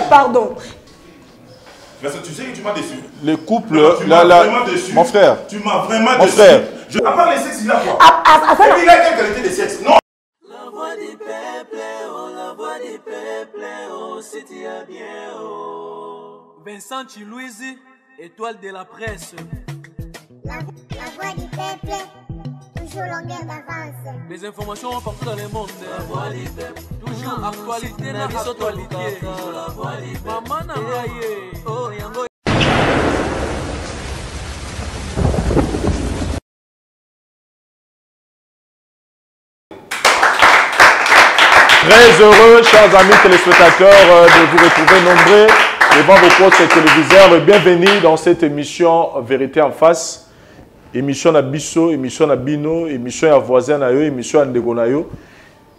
Pardon. Parce que tu sais que tu m'as déçu. Le couple, mon frère. Tu m'as vraiment déçu. Frère. À part les sexes, il a quoi? Et puis il a quelle qualité de sexe? Non. La voix du peuple, oh, la voix du peuple, oh, si tu as bien, oh. Vincent Chilouizi, étoile de la presse. La voix du peuple, toujours longueur d'avance. Les informations partout dans le monde. La voix du peuple, toujours actualité, la actualité. La voix du peuple, maman n'a oh, yango. Très heureux, chers amis téléspectateurs, de vous retrouver nombreux devant vos postes téléviseurs. Bienvenue dans cette émission Vérité en face. Émission na biso, émission na bino, émission ya voisin na yo, émission ya ndeko na yo.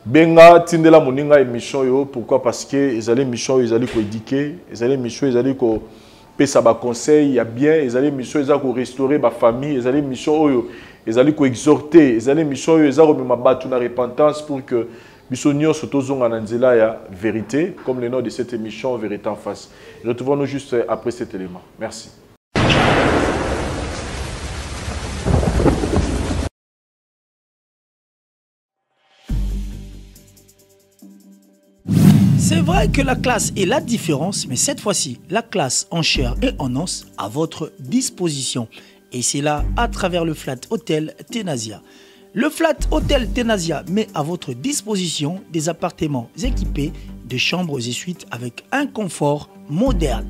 Benga tindela moninga émission yo. Pourquoi? Parce que les émissions ils allaient éduquer, les émissions ils allaient pesa ba conseil, ya bien, les émissions ils allaient restaurer ba famille, les émissions yo ils allaient exhorter, les émissions yo ils allaient me battre na repentance pour que Bissonio Sotozonga Nanzela ya vérité, comme le nom de cette émission Vérité en face. Retrouvons-nous juste après cet élément. Merci. C'est vrai que la classe est la différence, mais cette fois-ci, la classe en chair et en os à votre disposition. Et c'est là à travers le Flat Hotel Tenasia. Le Flat Hotel Tenasia met à votre disposition des appartements équipés de chambres et suites avec un confort moderne.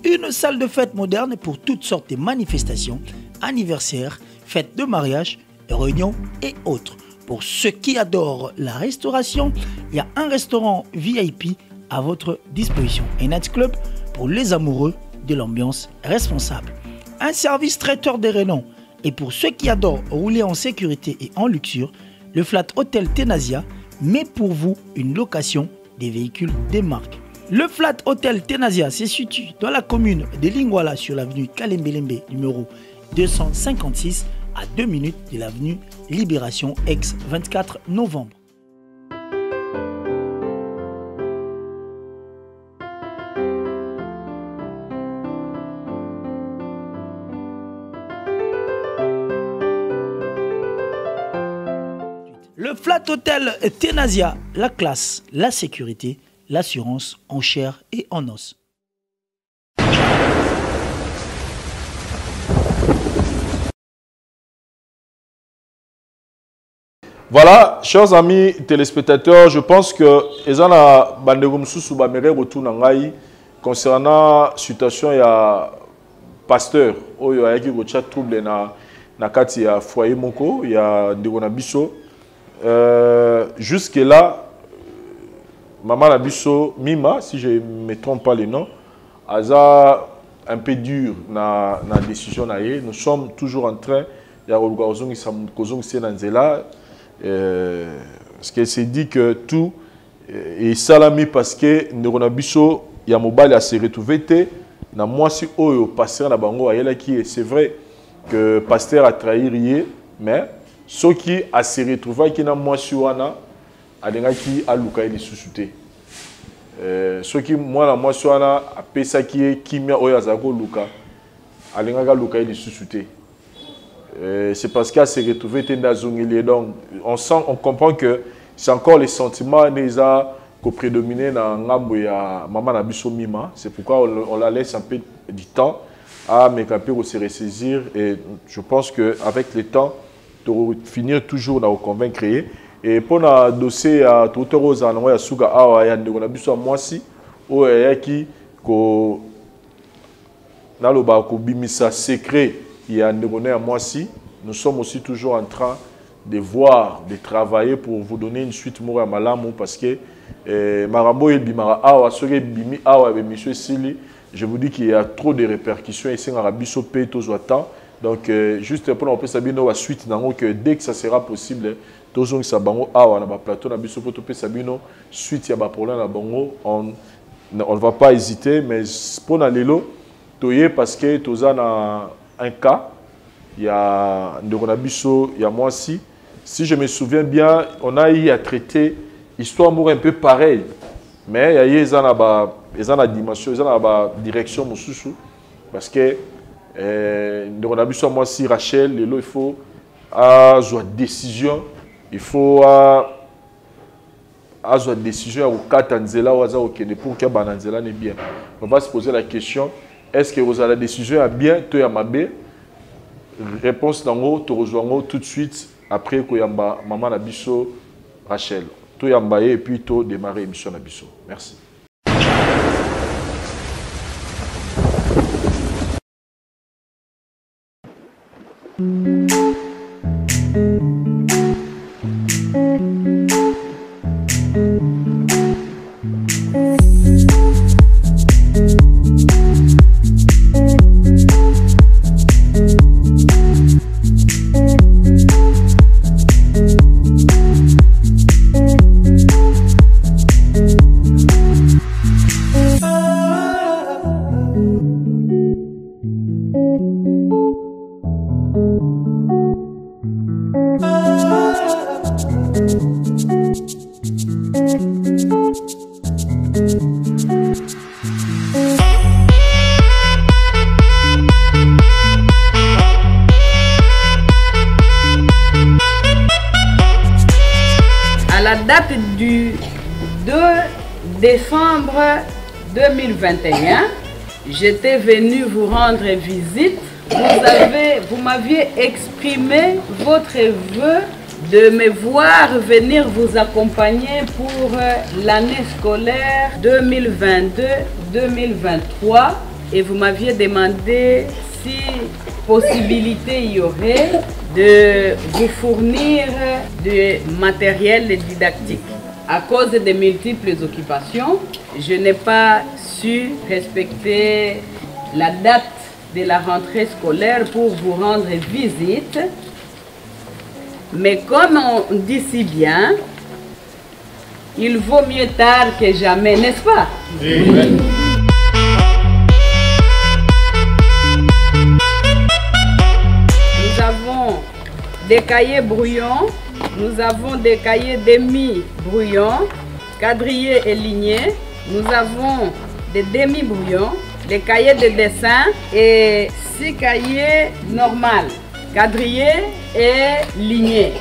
Une salle de fête moderne pour toutes sortes de manifestations, anniversaires, fêtes de mariage, réunions et autres. Pour ceux qui adorent la restauration, il y a un restaurant VIP à votre disposition. Un nightclub pour les amoureux de l'ambiance responsable. Un service traiteur de renom. Et pour ceux qui adorent rouler en sécurité et en luxure, le Flat Hotel Tenasia met pour vous une location des véhicules des marques. Le Flat Hotel Tenasia se situe dans la commune de Lingwala sur l'avenue Kalembelembe numéro 256 à 2 minutes de l'avenue Libération ex-24 novembre. Le Flat Hotel Tenasia, la classe, la sécurité, l'assurance en chair et en os. Voilà, chers amis téléspectateurs, je pense que ezana bandegom susu ba mere retour na ngai concernant la situation ya pasteur oyo ayaki ko chat trouble na kati ya foyer moko ya ndeko na biso. Jusque là maman na biso Mima, si je ne me trompe pas le nom, aza un peu dur na décision na ye. Nous sommes toujours en train ya kozongi na nzela. Parce qu'elle s'est dit que tout est salami parce que Neronabiso ya mobile a se retrouvé na moi si oyo pasteur na bango ayela qui c'est vrai que pasteur a trahi rié mais ce qui a se retrouvé qui na moi si wana adenga qui a luka ili susute ce qui moi na moi si wana a pesa qui kimia oyo azako luka adenga ga luka ili susute. C'est parce qu'elle s'est retrouvée dans Zongili. Donc, on comprend que c'est encore les sentiments qui prédominent dans Maman Nabiso Mima. C'est pourquoi on la laisse un peu du temps à Mekapé se ressaisir. Et je pense qu'avec le temps, de finir toujours dans convaincre. Et pour le dossier à tout le monde, il y a Suga Awa, il y a Nabiso Mwasi, où il y a qui dans le bas bimisa secret. Il y a un moi aussi. Nous sommes aussi toujours en train de voir, de travailler pour vous donner une suite à Malamou parce que Marambo et Bimara Awa, Bimi Awa et Monsieur Sili, je vous dis qu'il y a trop de répercussions ici en Arabie Saoudite aux temps. Donc juste pour nous Sabino la suite que dès que ça sera possible, tous on sabango Awa na plateau na biso pour topé Sabino suite il y a problème na bango on ne va pas hésiter mais pour nalelo toyé parce que toza na un cas, il y a Nderonabiso, il y a moi aussi. Si je me souviens bien, on a eu à traiter histoire un peu pareille mais il y a une dimension, il y a une direction parce que on a vu sur moi si Rachel, il faut avoir une décision, il faut avoir une décision au Katanzela ou au Kenya pour que Bananzela n'est bien. On va se poser la question, est-ce que vous avez la décision à bien, toi à Mabé? Réponse dans haut, tu rejoins tout de suite après que Yamba maman Nabiso Rachel. Tout Yamba et puis tout démarrer l'émission Nabiso. Merci. Du 2 décembre 2021, j'étais venue vous rendre visite. Vous m'aviez exprimé votre vœu de me voir venir vous accompagner pour l'année scolaire 2022-2023 et vous m'aviez demandé si possibilité il y aurait de vous fournir du matériel didactique. À cause de multiples occupations, je n'ai pas su respecter la date de la rentrée scolaire pour vous rendre visite. Mais comme on dit si bien, il vaut mieux tard que jamais, n'est-ce pas? Oui. Nous avons des cahiers brouillons, nous avons des cahiers demi-brouillons, quadrillés et lignés, nous avons des demi-brouillons, des cahiers de dessin et 6 cahiers normaux, quadrillés et lignés.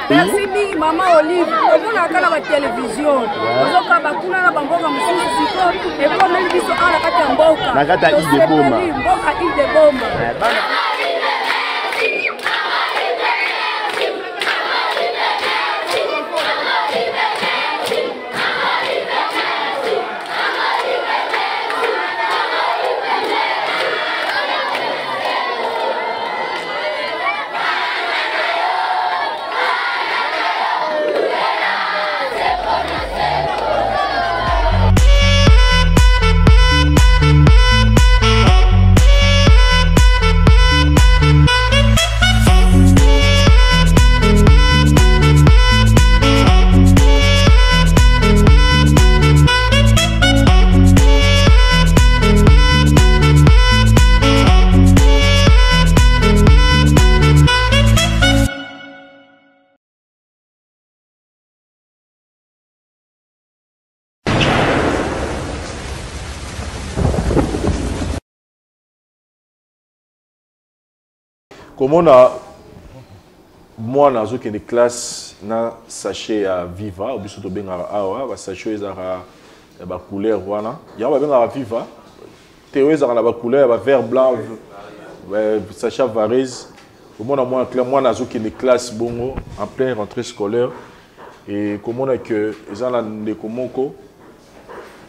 Merci mingi maman Olive. On a la télévision. On a bakuna na bangoka mususu siko et comme elle dit so ala kati ya mboka. Na kata ile boma. Mboka ile boma. Comment on a moi dans une classe na sachet à Viva au biso to benga awa ba sachet ezara ba couleur wana ya ba benga Viva théo ezara ba couleur ba vert blanc sachet Varese comment on a moi dans une classe bongo en pleine rentrée scolaire et comment on a que ezala ndeko moko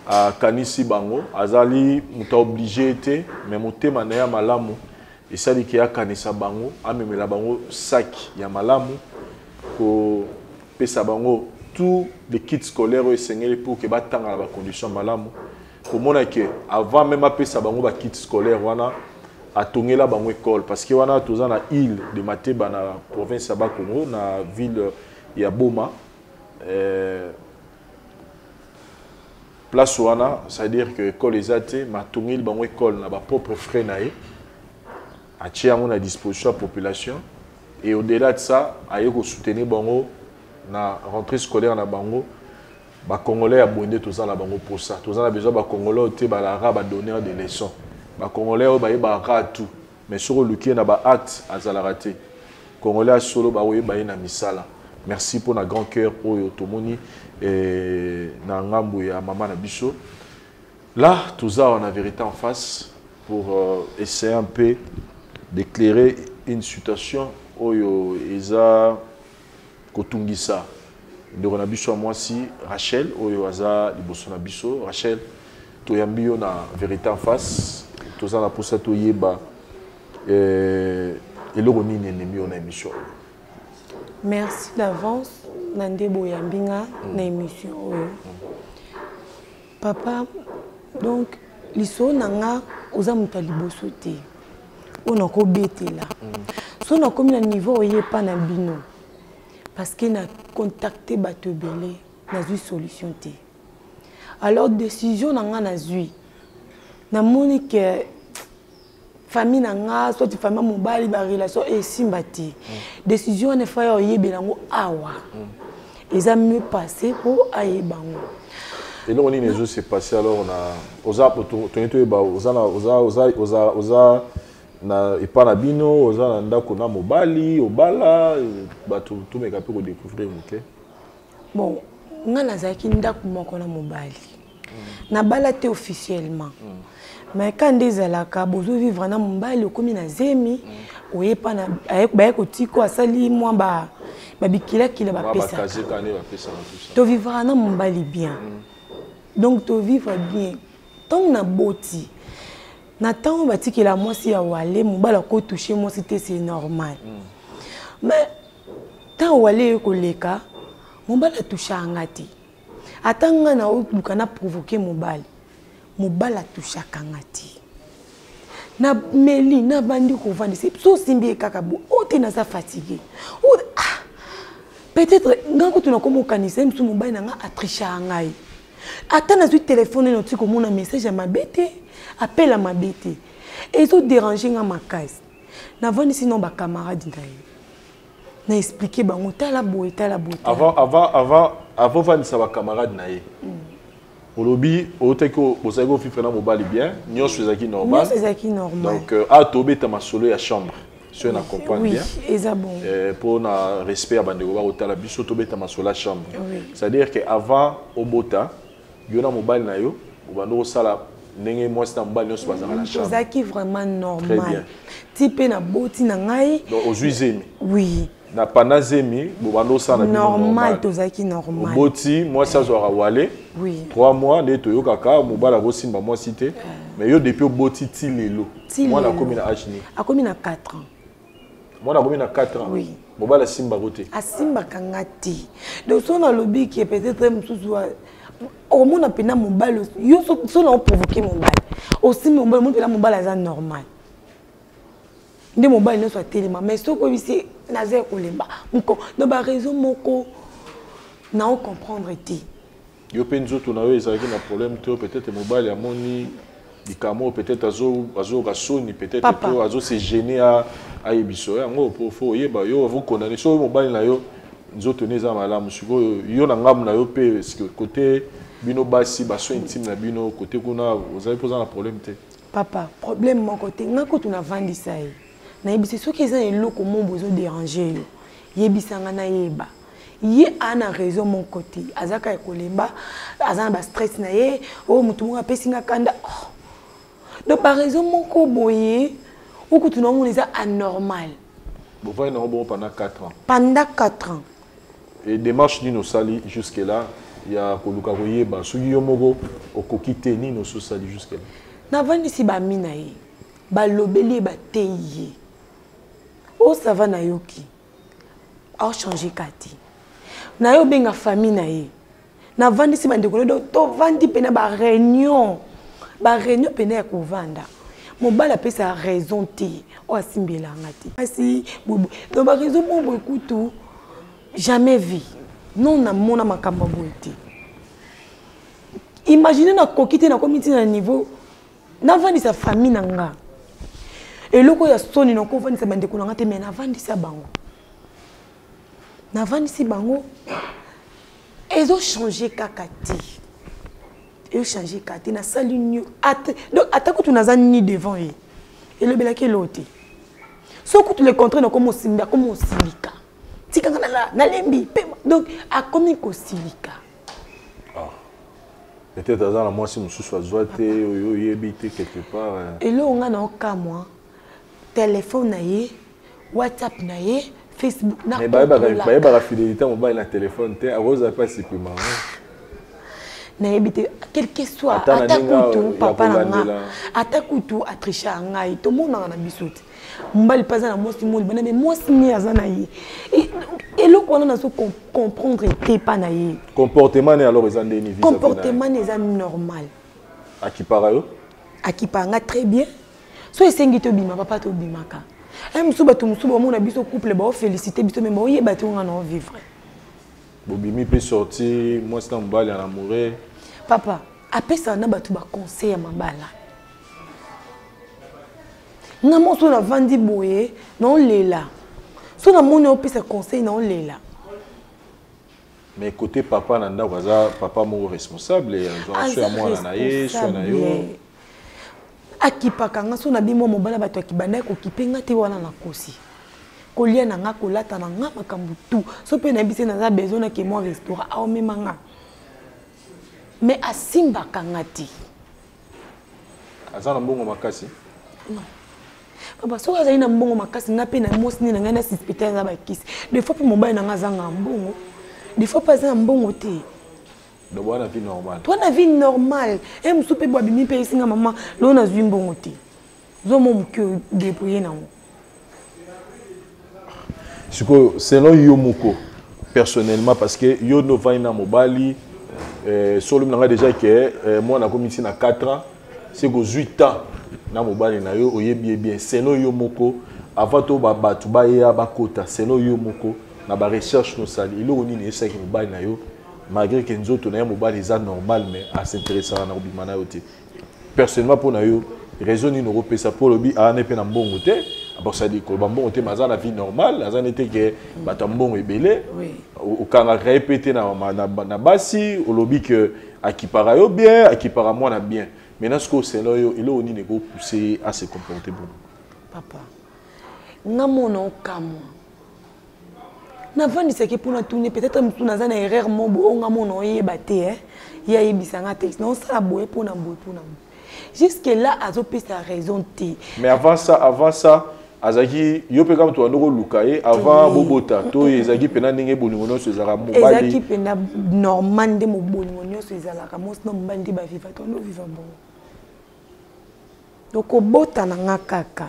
a kanisi bango azali muta obligé été mais motema na ya malamu. Et ça dit qu'il y a kanisa bango, amemela bango sac ya malamu ko pesa bango tous les kits scolaires et sengeli pour que batanga la condition malamu. Comment que avant même à pesa bango ba kits scolaires wana atongela bango école parce que wana toza na île de Mateba na province ya Bakongo na ville ya Boma place wana, c'est-à-dire que l'école les athées, ma tournée dans l'école n'a pas propre frais naïe, à tirer à disposition de la population, et au-delà de ça, à y soutenir bango na rentrée scolaire na bango, ba Congolais a bondé tout ça na bango pour ça, tout ça a besoin ba Congolais au té ba la ba donner des leçons, ba Congolais au ba tout, mais sur le qui na ba acte à la raté, Congolais a solo ba oui ba na misala. Merci pour notre grand cœur pour Otomoni et Nangambo et Maman Nabiso. Là, tout ça, on a vérité en face pour essayer un peu d'éclairer une situation où Eza Kotungisa. De Ronabiso à moi si Rachel, où Aza Liboso Nabiso. Rachel, Toyambio na vérité en face. Tout ça, on a pour ça, Toyeba. Et le Roni n'est mis en émission. Merci d'avance, Nande Boyambinga, na émission. Papa, donc, l'issue nanga, oza mutalibo sauté. On a kobete là. So na comme le niveau oye pas na bino. Parce que na contacté bato belé, na zui solution té. Alors décision nanga na zui. Na moni que famille nanga soit famille mobile ba relation et simbati décision ne fa yo yebelango awa ils ont mieux passé pour ayebango et nous on est les c'est passé alors on a oza to ba oza na et pas na bino oza na ndako na mobali obala ba tout me ka peut découvrir OK bon nga nazaki ndako moko na mobali na bala te officiellement mais quand des alaka bozo vivre na mobali comme na zemi oye pa na ba ekotiko asali moi ba bikila kila ba pesa to vivre na mobali bien donc to vivre bien tant na boti na tant ba tikela moi si ya wale mobali ko toucher moi c'était c'est normal mais tant wale ko leka mobali toucha ngati atanga na obuka na provoquer mobali mobala toucha kangati na meli na bandi ko vendre c'est so simbi kaka bo ote na sa fatigué peut-être ngako tuna komo kanisa msu mobali na nga atrisha ngai ata na zui téléphone no tiko mona message à mabete appel à mabete et so déranger nga makasi na vandi sinon ba camarade ngai na expliquer bango tala boy avant vandi sa ba camarade nae au lobby, au teko, au sago fifrena mobali bien, nous faisons qui normal. Donc, à Tobé, tu as solo à chambre. Si on accompagne bien. Oui, bon. Pour un respect à Bandego, au Talabiso, Tobé, tu as solo à chambre. C'est-à-dire qu'avant, au Bota, il y a un mobile na yo, au Bando Sala, n'engé moi c'est un mobile, nous sommes à la chambre. C'est qui vraiment normal. Type na boti na ngai. Donc, aux huisémi. Oui. Na panazemi, bobando ça na normal tozaki normal. Boti, moi ça zora wale. Oui. 3 mois de toyo kaka, mobala go simba moi cité. Mais yo depuis boti ti lelo. Moi na komi na âge ni. A komi na 4 ans. Moi na komi na 4 ans. Oui. Mobala simba gote. A simba kangati. Donc son na lobby qui est peut-être mususu au monde a pena mobile. Yo so na provoquer mobile. Aussi mobile, mon pena mobile ça normal. Ndé mobile ne soit tellement mais ce que c'est nazer kolemba moko no ba raison moko na on comprendre ti yo penzo to na yo ezaki na problème to peut-être mobile amoni dikamo peut-être azo rasoni peut-être to azo se gêner à yebiso yango pour faut yeba yo vous condamner so mobile na yo nzoto neza malamu siko yo na ngam na yo pe parce que côté bino basi baso intime na bino côté kuna vous avez posé un problème te papa problème mon côté ngako tu na vandi ça na yebisi soki eza eloko mo bozo déranger yo yebisanga na yeba ye ana raison mon côté azaka ekolemba azana ba stress na ye o mutu mo apesinga kanda donc par raison mon ko boye ou que tu n'as pas anormal bon voyez non bon pendant 4 ans et démarche ni nos sali jusque là il y a koluka koyeba soki yo moko okokite ni no so sali jusque là na vandi si ba mina ye ba lobeli ba teye. Oh, ça va na yoki. A changer kati. Na yo benga famille na ye. Na vandi si bande ko do to vandi pena ba réunion pena ko vanda. Mon bala pe sa raison ti. O asimbela ngati. Asi bobo. Do ba raison bon écoute jamais vu. Non na mona makamba boiti. Imaginez na kokité na comité na niveau na vandi sa famille nanga. Et loko ya soni na ko vandi sa bande ko nanga te mais na vandi sa bango. Na vandi si bango. Ils ont changé kakati. Ils ont changé kakati na sali new. Donc atako tu naza ni devant eux. Et le belaki l'autre. So que tu les contrées na comme simba comme silika. Tika na lembi. Donc a comme ko silika. Peut-être dans la moitié nous soit zoité ou yébité quelque part. Et là on a un cas moi téléphone naie WhatsApp naie Facebook na. Mais bah la fidélité mobile na téléphone te à rose pas supplément. Na yébité quel que soit atakutu papa nanga atakutu atrisha ngai to mona na bisote. Mbali pas na mosi moli bana mais mosi ni azana yi. Et le qu'on a comprendre était pas naïe. Comportement n'est alors ils ont des niveaux. Comportement n'est normal. À qui paraît? À qui paraît très bien. Soit c'est to bima papa to bimaka. Msuba to msuba mon abiso couple ba féliciter biso mais moi yeba to ngana vivre. Bobimi peut sortir moi c'est un bal en amoureux. Papa, après ça na batu ba conseil à mabala. Na mo so na vandi boye non lela. Si on a mon conseil, non les là. Mais côté papa, nanda papa mon responsable et soit moi nanaye, soit nayo. Akipa kanga so na bi mo mobala bato akibanda ko kipenga te wana na kosi. Kolia na nga kolata na nga makambutu. So pe na bise na za besoin na ke mo restaurant a memanga. Mais asimba kangati. Azana mbongo makasi. Non. Papa, so aza ina mbongo makasi nga pe na mosi ni nga na suspecter za ba kisi. Des fois pour mobile nga za nga mbongo. Des fois pas za mbongo te. De boire la vie normale. Toi na vie normale. Et msupe bo bimi pe isinga maman, lo na zwi mbongo te. Zo mo mke débrouiller na mo. Siko selon yo moko personnellement parce que yo no va ina mobali solo nga déjà que moi na comité na 4 ans, c'est que 8 ans. Na mobali na yo oyebi bien selon yo moko avant to ba tu ba ya ba kota selon yo moko na ba recherche no sali ilo ni ne esa ki mobali na yo malgré que nzoto na yo mobali za normal mais à s'intéresser na obi mana yote personnellement pour na yo raison ni no repesa pour lobi a ne pe na mbongo te alors ça dit ko ba mbongo te maza na vie normale aza n'était que ba ta mbongo ebele o kanga répéter na basi o lobi que akipara yo bien akipara moi na bien. Maintenant, ce que c'est là, il est poussé à se comporter bon. Papa, na mon kamo. Na vandi ce qui pour nous tourner peut-être nous na za na erreur mo bo nga mon yebate hein. Ya yebisanga texte. Non ça boye pour na boye pour na. Jusque là azo pe sa raison té. Mais avant ça azaki yo pe comme toi ndoko lukaye avant bobota to ezaki pena ndenge bolingo no sezara mobali. Ezaki pena normal de mo bolingo no sezala ka mos no mbandi ba vivre to no vivre bon. Donc kobota na nga kaka.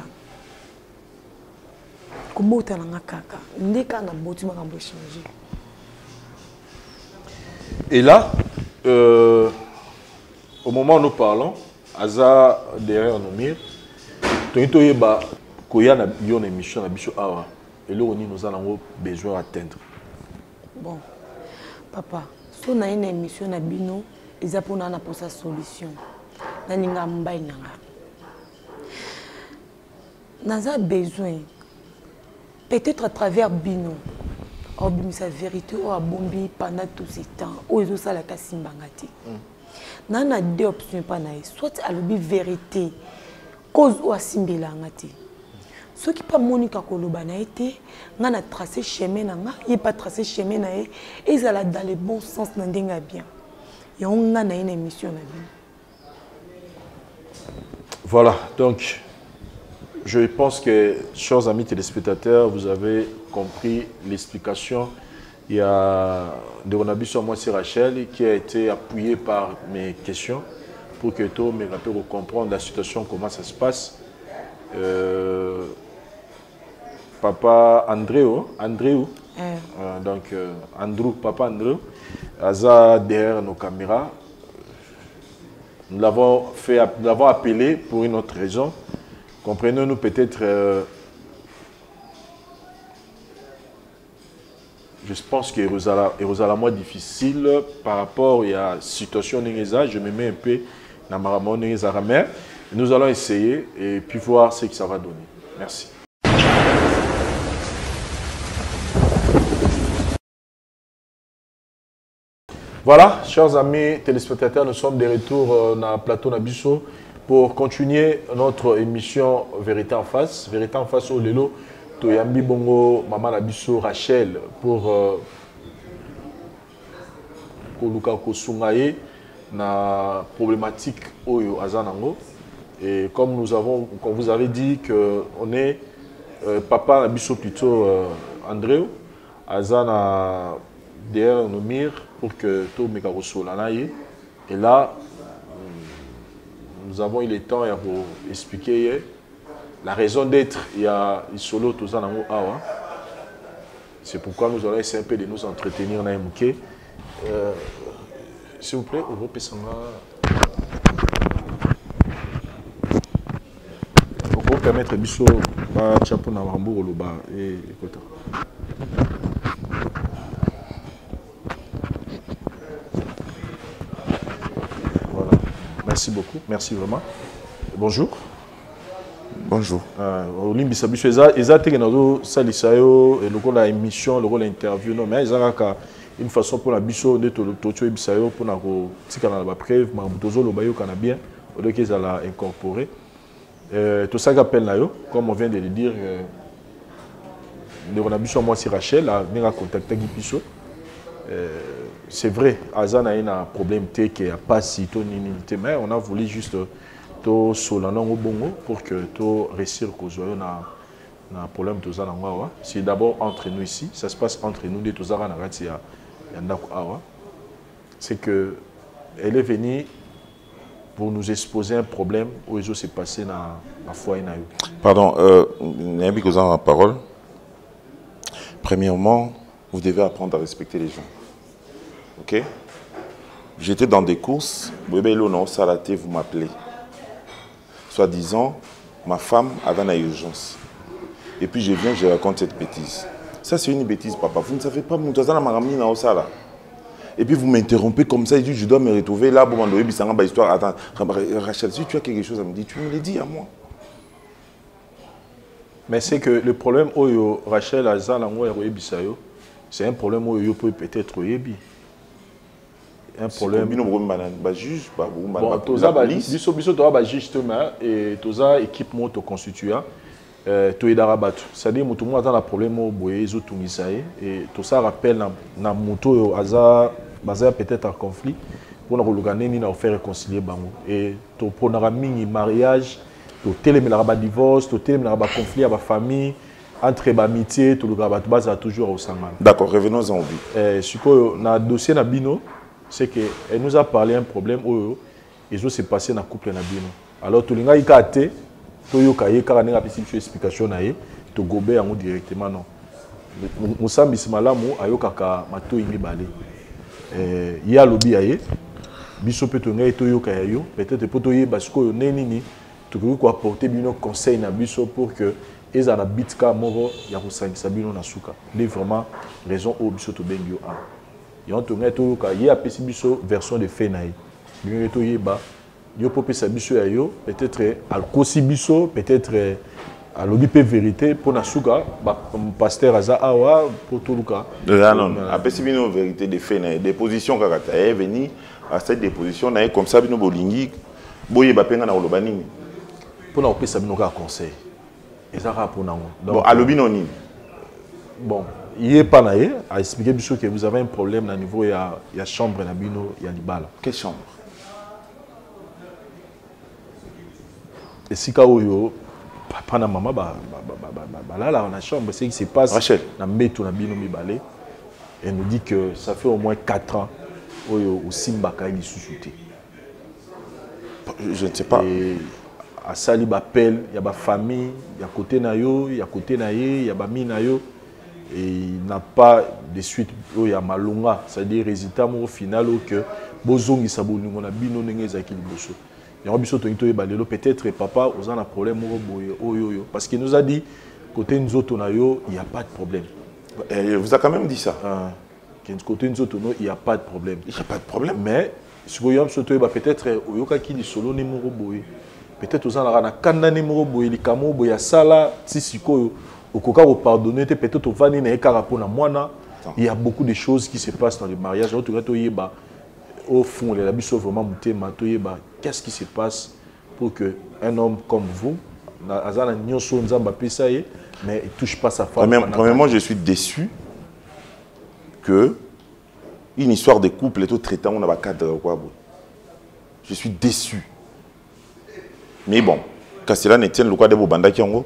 Kobota na nga kaka. Ndeka na boti makambo changer. Et là au moment où nous parlons, Aza derrière nos murs, to yeba koya na yon émission na biso awa et là nous allons besoin d'atteindre. Bon. Papa, so na une émission na bino, eza pona na posa solution. Na ninga mbai nanga. Naza besoin peut-être à travers bino obimisa vérité ou abombi pendant tout ce temps ou ezo sala kasimbangati. Nana deux options pa na soit alobi vérité cause ou asimbela ngati. Ce qui pas Monica koloba na été ngana tracé chemin nanga il pas tracé chemin na et ils allaient dans le bon sens na ndenga bien. Ya on a une émission na vie. Voilà, donc je pense que, chers amis téléspectateurs, vous avez compris l'explication. Il y a de Ronabi sur moi, c'est Rachel, qui a été appuyé par mes questions pour que tout me rappelle comprendre la situation, comment ça se passe. Papa Andrew, donc Andrew, Papa Andrew, Aza derrière nos caméras. Nous l'avons appelé pour une autre raison. Comprenez-nous peut-être, je pense que c'est moins difficile par rapport à la situation Nengeza. Je me mets un peu dans ma ramon Nengeza Ramer. Nous allons essayer et puis voir ce que ça va donner. Merci. Voilà, chers amis téléspectateurs, nous sommes de retour dans le plateau Nabiso pour continuer notre émission Vérité en face. Vérité en face au Lelo, Toyambi Bongo, Maman Nabiso, Rachel, pour Koluka Kosungaye, na problématique Oyo Azanango. Et comme vous avez dit qu'on est papa Nabiso plutôt André, Azana derrière nos murs pour que tout le monde soit là. Et là, nous avons eu le temps pour expliquer la raison d'être. Il y a solo tout ça. C'est pourquoi nous allons essayer un peu de nous entretenir dans les s'il vous plaît, vous pouvez permettre de biso ba chapeau na rambo loba et écoute. Voilà. Merci beaucoup. Merci vraiment. Bonjour. Bonjour. Olimbisa biso eza te nazo salisayo et le la émission, le l'interview non mais ezaka une façon pour la biso de tocho bisayo pour na ko tika na ba preuve ma botozo lo bayo kana bien au lieu qu'ils alla incorporer tout ça qu'appelle là yo comme on vient de le dire de la biso moi si Rachel a venir contacter biso c'est vrai Azana a un problème té qui a pas si ton inimité mais on a voulu juste to solano bongo pour que to réussir cause na problème tout ça na ngwa c'est d'abord entre nous ici ça se passe entre nous de tout ça na rati ya c'est que elle est venue pour nous exposer un problème où il s'est passé dans la foi. Pardon, Nabi Kozan la parole. Premièrement, vous devez apprendre à respecter les gens. Ok? J'étais dans des courses, vous m'appelez. Soi-disant, ma femme avait une urgence. Et puis je viens, je raconte cette bêtise. Ça, c'est une bêtise, papa. Vous ne savez pas, et puis vous m'interrompez comme ça, et je dois me retrouver là, pour m'envoyer histoire. Attends, Rachel, si tu as quelque chose à me dire, tu me le dis à moi. Mais c'est que le problème, Rachel, c'est un problème où peut peut-être un problème. Juge, et toza équipe moto constituant. C'est-à-dire que tout le monde a un problème et tout ça rappelle na moto peut-être un conflit pour nous faire réconcilier et pour nous un mariage, pour un divorce, pour un conflit avec la famille, entre amitié, tout le monde toujours au Sangal. D'accord, revenons en vie. Ce que dans le dossier Nabino, c'est qu'elle nous a parlé d'un problème où il s'est passé dans le couple Nabino. Alors tout le monde a été toyokaye car on a une explication na ye to gobe yango directement non musambisi malamu ayokaka mato imibale ya lobi aye biso pe to ngai toyoka yo peut-être pour toye parce que neni to ko apporter bino conseil na biso pour que ezana bitka moro ya ko sangisa bino na suka les vraiment raison au biso to bengio a yon to ngai toyoka ye apesi biso version de fait na ye bino toye ba yo popé sa biso ya yo peut-être al kosi biso peut-être à l'obi pe vérité pour na suka pasteur aza awa pour tout le cas non apesi bino vérité de fait na des positions kakata est venu à cette déposition na comme ça bino bolingi boye ba penga na oloba nini pour na opesa bino ka conseil ezaka pour na bon alobi non nini bon il est pas naé a expliquer biso que vous avez un problème na niveau ya chambre na bino ya libala. Quelle chambre? Et si Kaoyo, papa na maman, là, on a chambre, c'est ce qui se passe. Rachel. Elle nous dit que ça fait au moins 4 ans au Simbaka il est sous-souté. Je ne sais pas. Et à Sali appelle, il y a ma famille, il y a côté nayo, il y a côté naye, il y a ma nayo. Et il n'a pas de suite, il y a malunga, c'est-à-dire résultat au final que bozongi saboni on a bino nengeza kiliboso. Peut-être papa, vous avez un problème parce qu'il nous a dit côté nous autres, il n'y a pas de problème. vous a quand même dit ça. Côté il n'y a pas de problème. Il n'y a pas de problème. Mais si vous avez peut-être qui solo numéro boy. Peut-être aux gens kanda numéro boy, les camo boy à sala, tisiko, au coca au pardonner, peut-être au vanille na ekarapo na moana. Il y a beaucoup de choses qui se passent dans le mariage. Au fond, les habits sont vraiment montés. Qu'est-ce qui se passe pour qu'un homme comme vous, mais il ne touche pas sa femme? Premièrement, je suis déçu que une histoire de couple est tout traitant. On a pas cadre. Je suis déçu. Mais bon, quand cela ne tient le quoi de vos bandas qui ont.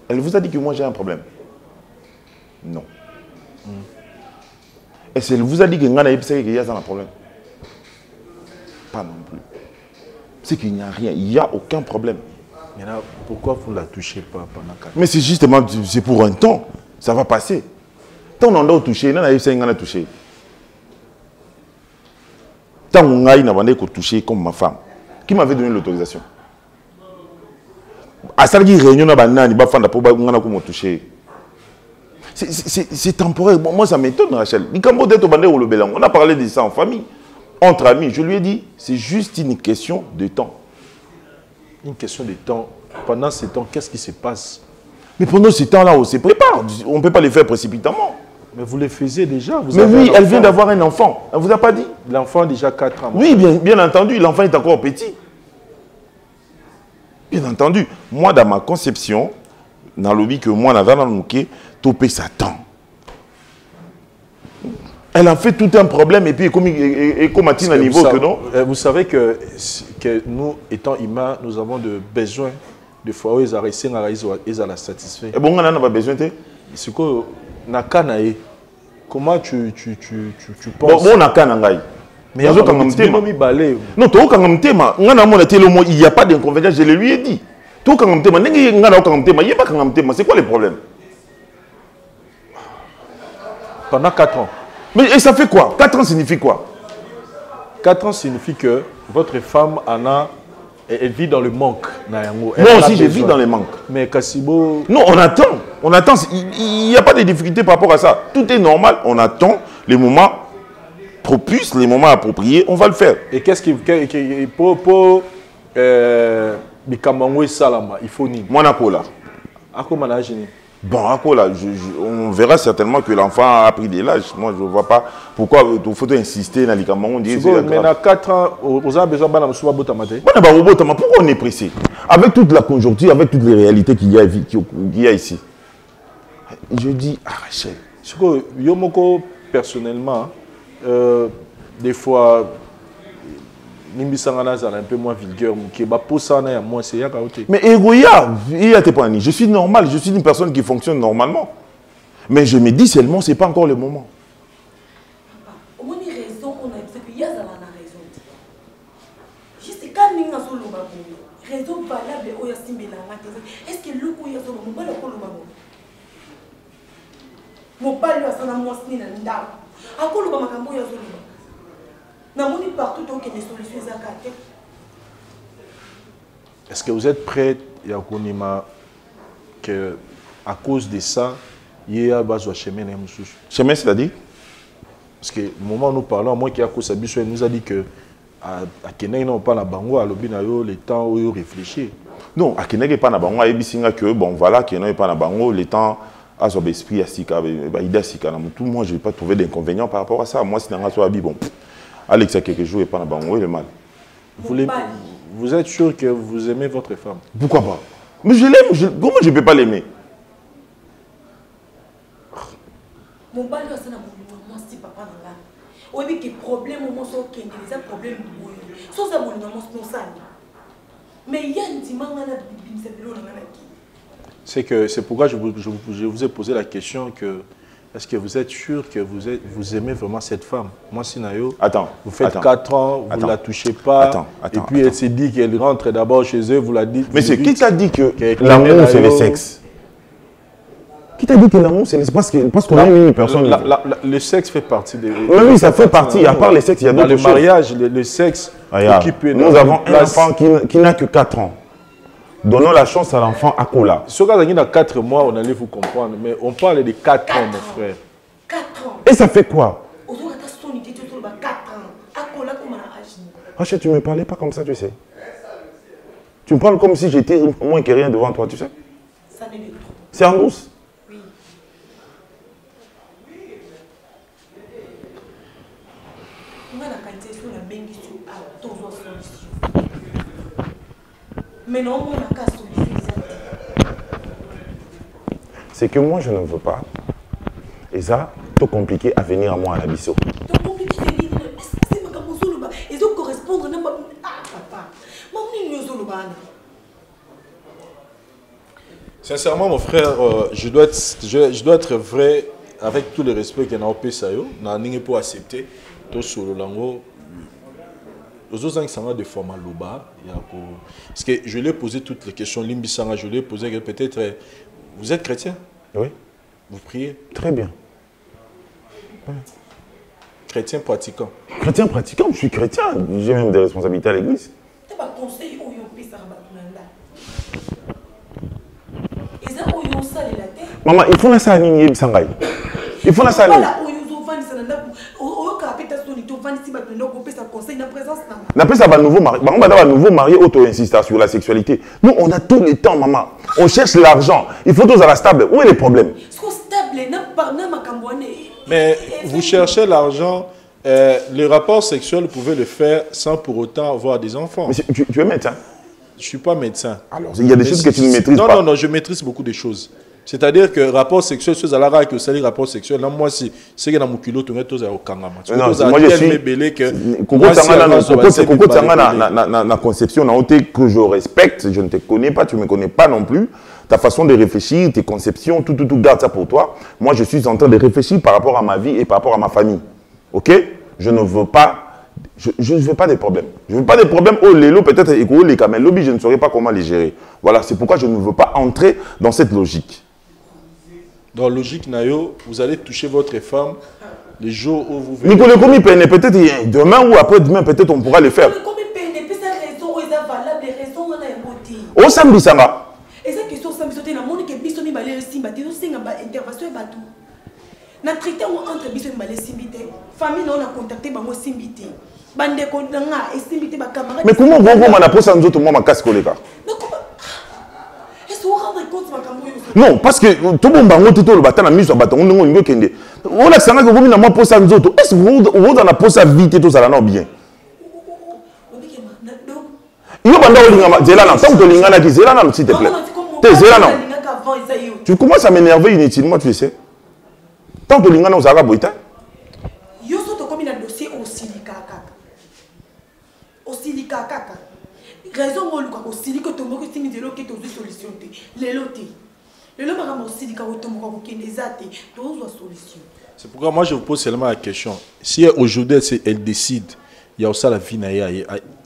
Elle vous a dit que moi j'ai un problème? Non. Et si elle vous a dit que qu'il y a un problème? Pas non plus. C'est qu'il n'y a rien, il n'y a aucun problème. Maintenant, pourquoi vous ne la touchez pas pendant 4 ans? Mais c'est justement, c'est pour un temps. Ça va passer. Tant on a touché, on a touché. Tant on a touché comme ma femme. Qui m'avait donné l'autorisation? À ça, il réunion à banane, il va pour toucher. C'est temporaire. Bon, moi, ça m'étonne, Rachel. On a parlé de ça en famille, entre amis. Je lui ai dit, c'est juste une question de temps. Une question de temps. Pendant ce temps, qu'est-ce qui se passe? Mais pendant ce temps-là, on se prépare. On ne peut pas les faire précipitamment. Mais vous le faisiez déjà. Mais oui, elle vient d'avoir un enfant. Elle ne vous a pas dit? L'enfant a déjà 4 ans. Oui, bien entendu. L'enfant est encore petit. Bien entendu. Moi, dans ma conception, dans le lobby que moi, dans le topé Satan. Elle a fait tout un problème et puis comme à niveau que non. Vous savez que nous, étant humains, nous avons besoin de fois où ils ont la satisfait. Et bon, on n'a pas besoin de. C'est que Nakanae, comment tu penses? Bon, Nakanae. Mais il y a un balai. Non, il n'y a pas d'inconvénient, je le lui ai dit. C'est quoi le problème? Pendant 4 ans. Mais et ça fait quoi? 4 ans signifie quoi? 4 ans signifie que votre femme, Anna, elle vit dans le manque. Moi aussi, je vis dans le manque. Mais Kassibo... Non, on attend. On attend. Il n'y a pas de difficulté par rapport à ça. Tout est normal. On attend les moments propices, les moments appropriés. On va le faire. Et qu'est-ce qui... il faut ni. Moi, Nakola. Bon, on verra certainement que l'enfant a pris de l'âge. Moi, je ne vois pas pourquoi il faut insister dans les Cameroun. Mais dans 4 ans, vous avez besoin de pourquoi on est pressé? Avec toute la conjoncture, avec toutes les réalités qu'il y a ici. Je dis, Rachel. Yomoko, personnellement, des fois, un peu moins vulgaire, mais je suis normal, je suis une personne qui fonctionne normalement. Mais je me dis seulement, ce n'est pas encore le moment. On a raison, on a dit qu'il y a raison. Juste quand nous avons raison valable, est-ce que le coup y a est-ce que vous êtes prêt que à cause de ça, il y a besoin de chemin? Chemin, c'est-à-dire? Parce que au moment où nous parlons, moi qui a cause de nous a dit que à Kenya on pas la bango à l'obinayo le temps où réfléchir. Non, à Kenya pas na bango à ebisinga que bon voilà Kenya pas na bango le temps à son esprit à sika ida sika na tout. Moi je vais pas trouver d'inconvénient par rapport à ça. Moi si na so abi bon. Alex a quelques jours et pas na bango le mal. Vous êtes sûr que vous aimez votre femme? Pourquoi pas? Mais je l'aime, comment je ne peux pas l'aimer? Mon bal c'est na moi si papa na là. Oui que problème au moins so kende les problèmes de so ça mon non ça. Mais il y a un dimanche na bimse belo na na. C'est pourquoi je vous ai posé la question que est-ce que vous êtes sûr que vous aimez vraiment cette femme? Moi, Sinayo, vous faites 4 ans, vous ne la touchez pas, et puis elle s'est dit qu'elle rentre d'abord chez eux, vous la dites... Mais c'est qui t'a dit que l'amour, c'est le sexe? Qui t'a dit que l'amour, c'est le sexe? Parce qu'on aime une personne. Le sexe fait partie des... Oui, ça fait partie. À part le sexe, il y a d'autres choses. Dans le mariage, le sexe occupe nous avons un enfant qui n'a que 4 ans. Donnons la chance à l'enfant Akola. Si on a 4 mois, on allait vous comprendre. Mais on parle de 4 ans, mon frère. 4 ans. Et ça fait quoi? Rachel, tu ne me parlais pas comme ça, tu sais. Tu me parles comme si j'étais moins que rien devant toi, tu sais. C'est en douce. Oui. C'est que moi, je ne veux pas. Et ça, tout compliqué à venir à moi à la biseau. Sincèrement, mon frère, je dois être vrai avec tout le respect qu'il y a au PSAO. Je n'ai pas accepté. Tout sur le lango. Les autres gens qui sont de format loba. Parce que je lui ai posé toutes les questions. Limbisanga, je lui ai posé peut-être. Vous êtes chrétien? Oui. Vous priez? Très bien. Ouais. Chrétien pratiquant. Chrétien pratiquant, je suis chrétien. J'ai même des responsabilités à l'église. Maman, il faut la saline, Sangai. Il faut la saline. N'appelle ça un nouveau mari. Un nouveau marié auto-insistant sur la sexualité. Nous, on a tout le temps, maman. On cherche l'argent. Il faut tous à la stable. Où est le problème? Mais vous cherchez l'argent. Le rapport sexuel, vous pouvez le faire sans pour autant avoir des enfants. Mais tu es médecin? Je ne suis pas médecin. Alors, il y a des choses que tu ne maîtrises pas. Non, je maîtrise beaucoup de choses. C'est-à-dire que rapport sexuel, c'est à que c'est rapport sexuel. Là, moi, c'est que dans mon culot, tu es au Kangama. Moi, je suis. La conception, que je respecte, je ne te connais pas, tu ne me connais pas non plus. Ta façon de réfléchir, tes conceptions, tout, garde ça pour toi. Moi, je suis en train de réfléchir par rapport à ma vie et par rapport à ma famille. Ok? Je ne veux pas. Je ne veux pas des problèmes. Je ne veux pas des problèmes. Oh, les lots, peut-être, les camels lobby, je ne saurais pas comment les gérer. Voilà, c'est pourquoi je ne veux pas entrer dans cette logique. Dans la logique, Nayo, vous allez toucher votre femme les jours où vous venez. Nicolas, peut-être demain ou après-demain, peut-être on pourra le faire. Oh, Sambi Samba. Mais comment vous m'en appelez sans autre moi casse collègue? Non, parce que tout le monde tout le bâton a mis sur bâton. On a kende. On a sanga que vous m'en appelez sans autre. Est-ce que vous en appelez ça vite tout ça là bien? Il y a banda olingama zelana tant que lingana qui zelana s'il te plaît. T'es zelana. Tu commences à m'énerver inutilement, tu sais. Tant que lingana aux arabes boita. Yo soto comme un dossier au silika kaka. Au silika kaka. Raison moi luka au silika to mo que timi de lo que to solution te. Les lotis. Le loma au silika au to mo ko kendezate to solution. C'est pourquoi moi je vous pose seulement la question. Si aujourd'hui elle décide, il y a aussi la vie naïa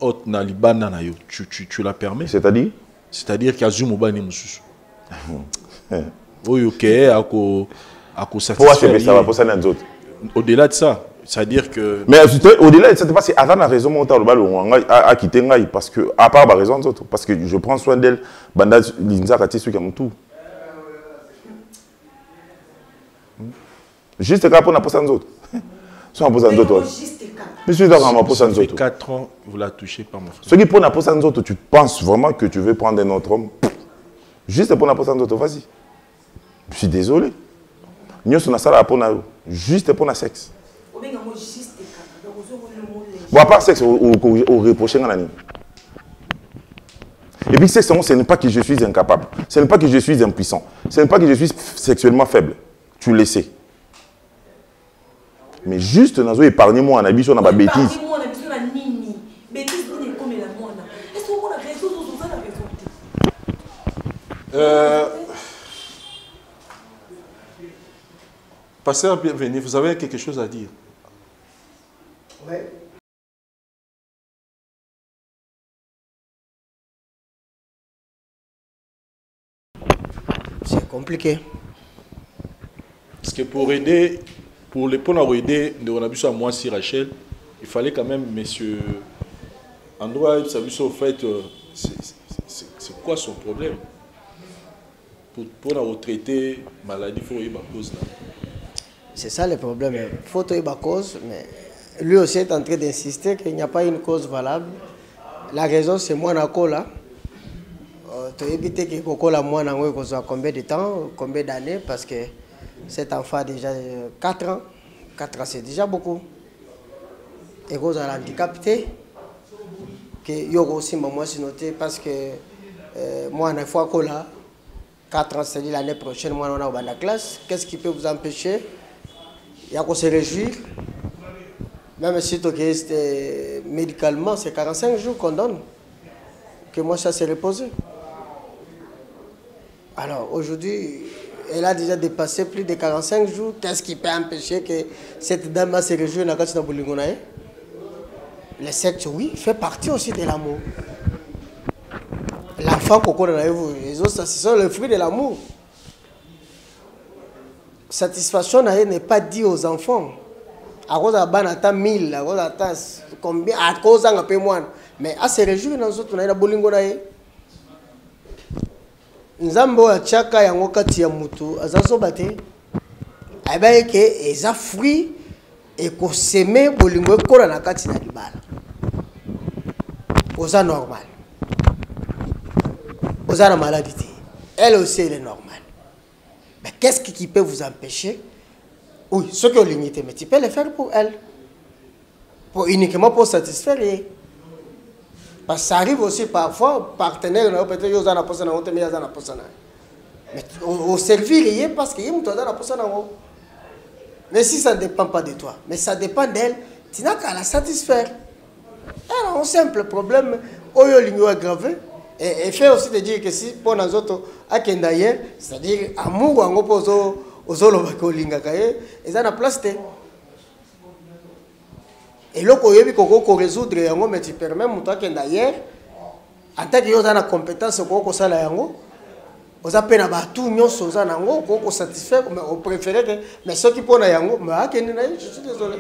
haute na libana na yo, tu la permets? C'est-à-dire? C'est-à-dire qu'il y a Zoom Obani Moussous. Oui, ok, à satisfaire. Au-delà de ça, c'est-à-dire que. Mais au-delà de ça, c'est avant la raison à quitter Ngaï, parce que, à part la raison d'autres, parce que je prends soin d'elle, Banda Linza Kati Sukamutu. Juste quand on a pas sans autres. Soit on a pas sans autres. Mais je suis d'accord, on a pas sans autres. 4 ans, vous la touchez pas, mon frère. Ceux qui prennent la sans autres, tu penses vraiment que tu veux prendre un autre homme? Juste pour la sans autres, vas-y. Je suis désolé. Nous sommes juste pour le sexe. Bon, à part sexe, on reproche. Et puis, sexe, ce n'est pas que je suis incapable. Ce n'est pas que je suis impuissant. Ce n'est pas que je suis sexuellement faible. Tu le sais. Mais juste, nous épargnez-moi en habitude, on a des bêtises. Pasteur, bienvenue. Vous avez quelque chose à dire? Oui. C'est compliqué. Parce que pour aider, pour aider, on a vu ça moi, si Rachel, il fallait quand même, monsieur Android, ça a vu ça au fait, c'est quoi son problème? Pour la retraiter maladie, il faut y avoir cause là. C'est ça le problème. Il faut y avoir cause, mais lui aussi est en train d'insister qu'il n'y a pas une cause valable. La raison, c'est moi, Nakola. Tu as évité que Kokola, moi, Nakola, combien de temps, combien d'années, parce que cet enfant a déjà 4 ans. 4 ans, c'est déjà beaucoup. Et vous avez handicapé. Que yo aussi, moi, c'est noté parce que moi, une fois que là, 4 ans, c'est-à-dire l'année prochaine, moi, on a la classe. Qu'est-ce qui peut vous empêcher? Il y a qu'on se réjouir. Même si médicalement, c'est 45 jours qu'on donne. Que moi, ça s'est reposé. Alors, aujourd'hui, elle a déjà dépassé plus de 45 jours. Qu'est-ce qui peut empêcher que cette dame se réjouisse dans la Bolingonaï? Le sexe, oui, fait partie aussi de l'amour. L'enfant qu'on connaît, ce sont le fruit de l'amour. Satisfaction n'est pas dit aux enfants. À cause de la 1000, à cause de combien, à cause d'un peu moins. Mais à se réjouir dans notre na bolingo na ye. Nzambo a chaka yango kati ya mutu azaso bate. Aba ke eza fruit et ko semer bolingo ko na kati na libala. Oza normal. Oza na maladie. Elle aussi elle est normale. Mais qu'est-ce qui peut vous empêcher? Oui, ce qui est limité, mais tu peux le faire pour elle. Uniquement pour satisfaire. Parce que ça arrive aussi parfois, partenaire, peut-être qu'ils ont un poste dans l'autre, mais ils ont un poste dans l'autre. Mais au servir, parce qu'ils ont un poste dans l'autre. Mais si ça ne dépend pas de toi, mais ça dépend d'elle, tu n'as qu'à la satisfaire. Elle a un simple problème, au aggravé. Et fait aussi de dire que si pour nous autres, à Kendaïen, c'est-à-dire amour ou amour aux Zolobakolinga, ils ont la place. Et là, quand il faut résoudre, mais tu permets à Kendaïen, en tant que vous avez la compétence, vous avez la vous avez tout vous satisfait, mais vous préférez que. Mais ceux qui prennent la je suis désolé.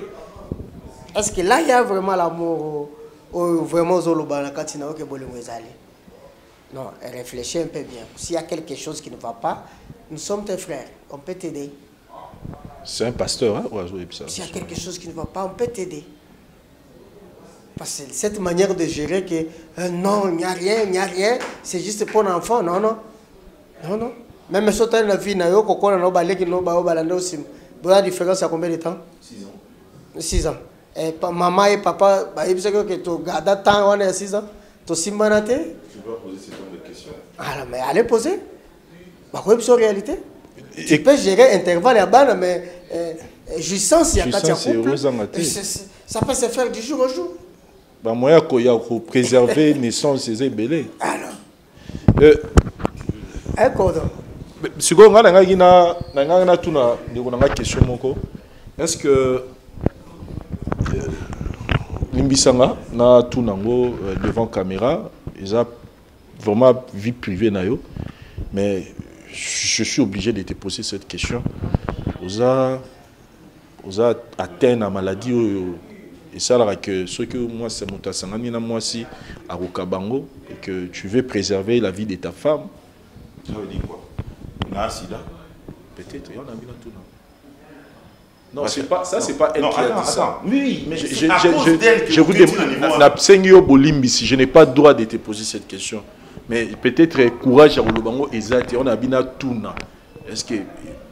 Est-ce que là, il y a vraiment l'amour, vraiment Zoloba, Katina, que non, réfléchis un peu bien. S'il y a quelque chose qui ne va pas, nous sommes tes frères, on peut t'aider. C'est un pasteur, hein? S'il y a quelque chose qui ne va pas, on peut t'aider. Parce que cette manière de gérer que non, il n'y a rien, c'est juste pour l'enfant, non. Même si tu as une vie, tu as une différence à combien de temps? 6 ans. 6 ans. Et maman et papa, ils savent que tu gardes temps, on est à 6 ans. Tu as 6 ans. Tu dois poser ce genre de questions. Alors, mais allez poser. C'est en réalité. Tu peux gérer intervalle à balle, mais jouissance, il y a 4 couple. Ça peut se faire du jour au jour. Moi, il y a préserver naissance et ébélé. Alors. Est-ce que Limbisanga na tout nango devant caméra, ils ont vraiment vie privée nayo, mais je suis obligé de te poser cette question. Vous avez atteint la maladie et ça là que ce que moi c'est mon tasangani na moi si à Rokabango et que tu veux préserver la vie de ta femme. Ça veut dire quoi? On a un sida? Peut-être, il y en a mis dans tout. Non, c'est pas ça, c'est pas elle qui a dit ça. Oui, mais je vous demande, je n'ai pas le droit de te poser cette question. Mais peut-être courage à Olobango exact, on a bien tout. Est-ce que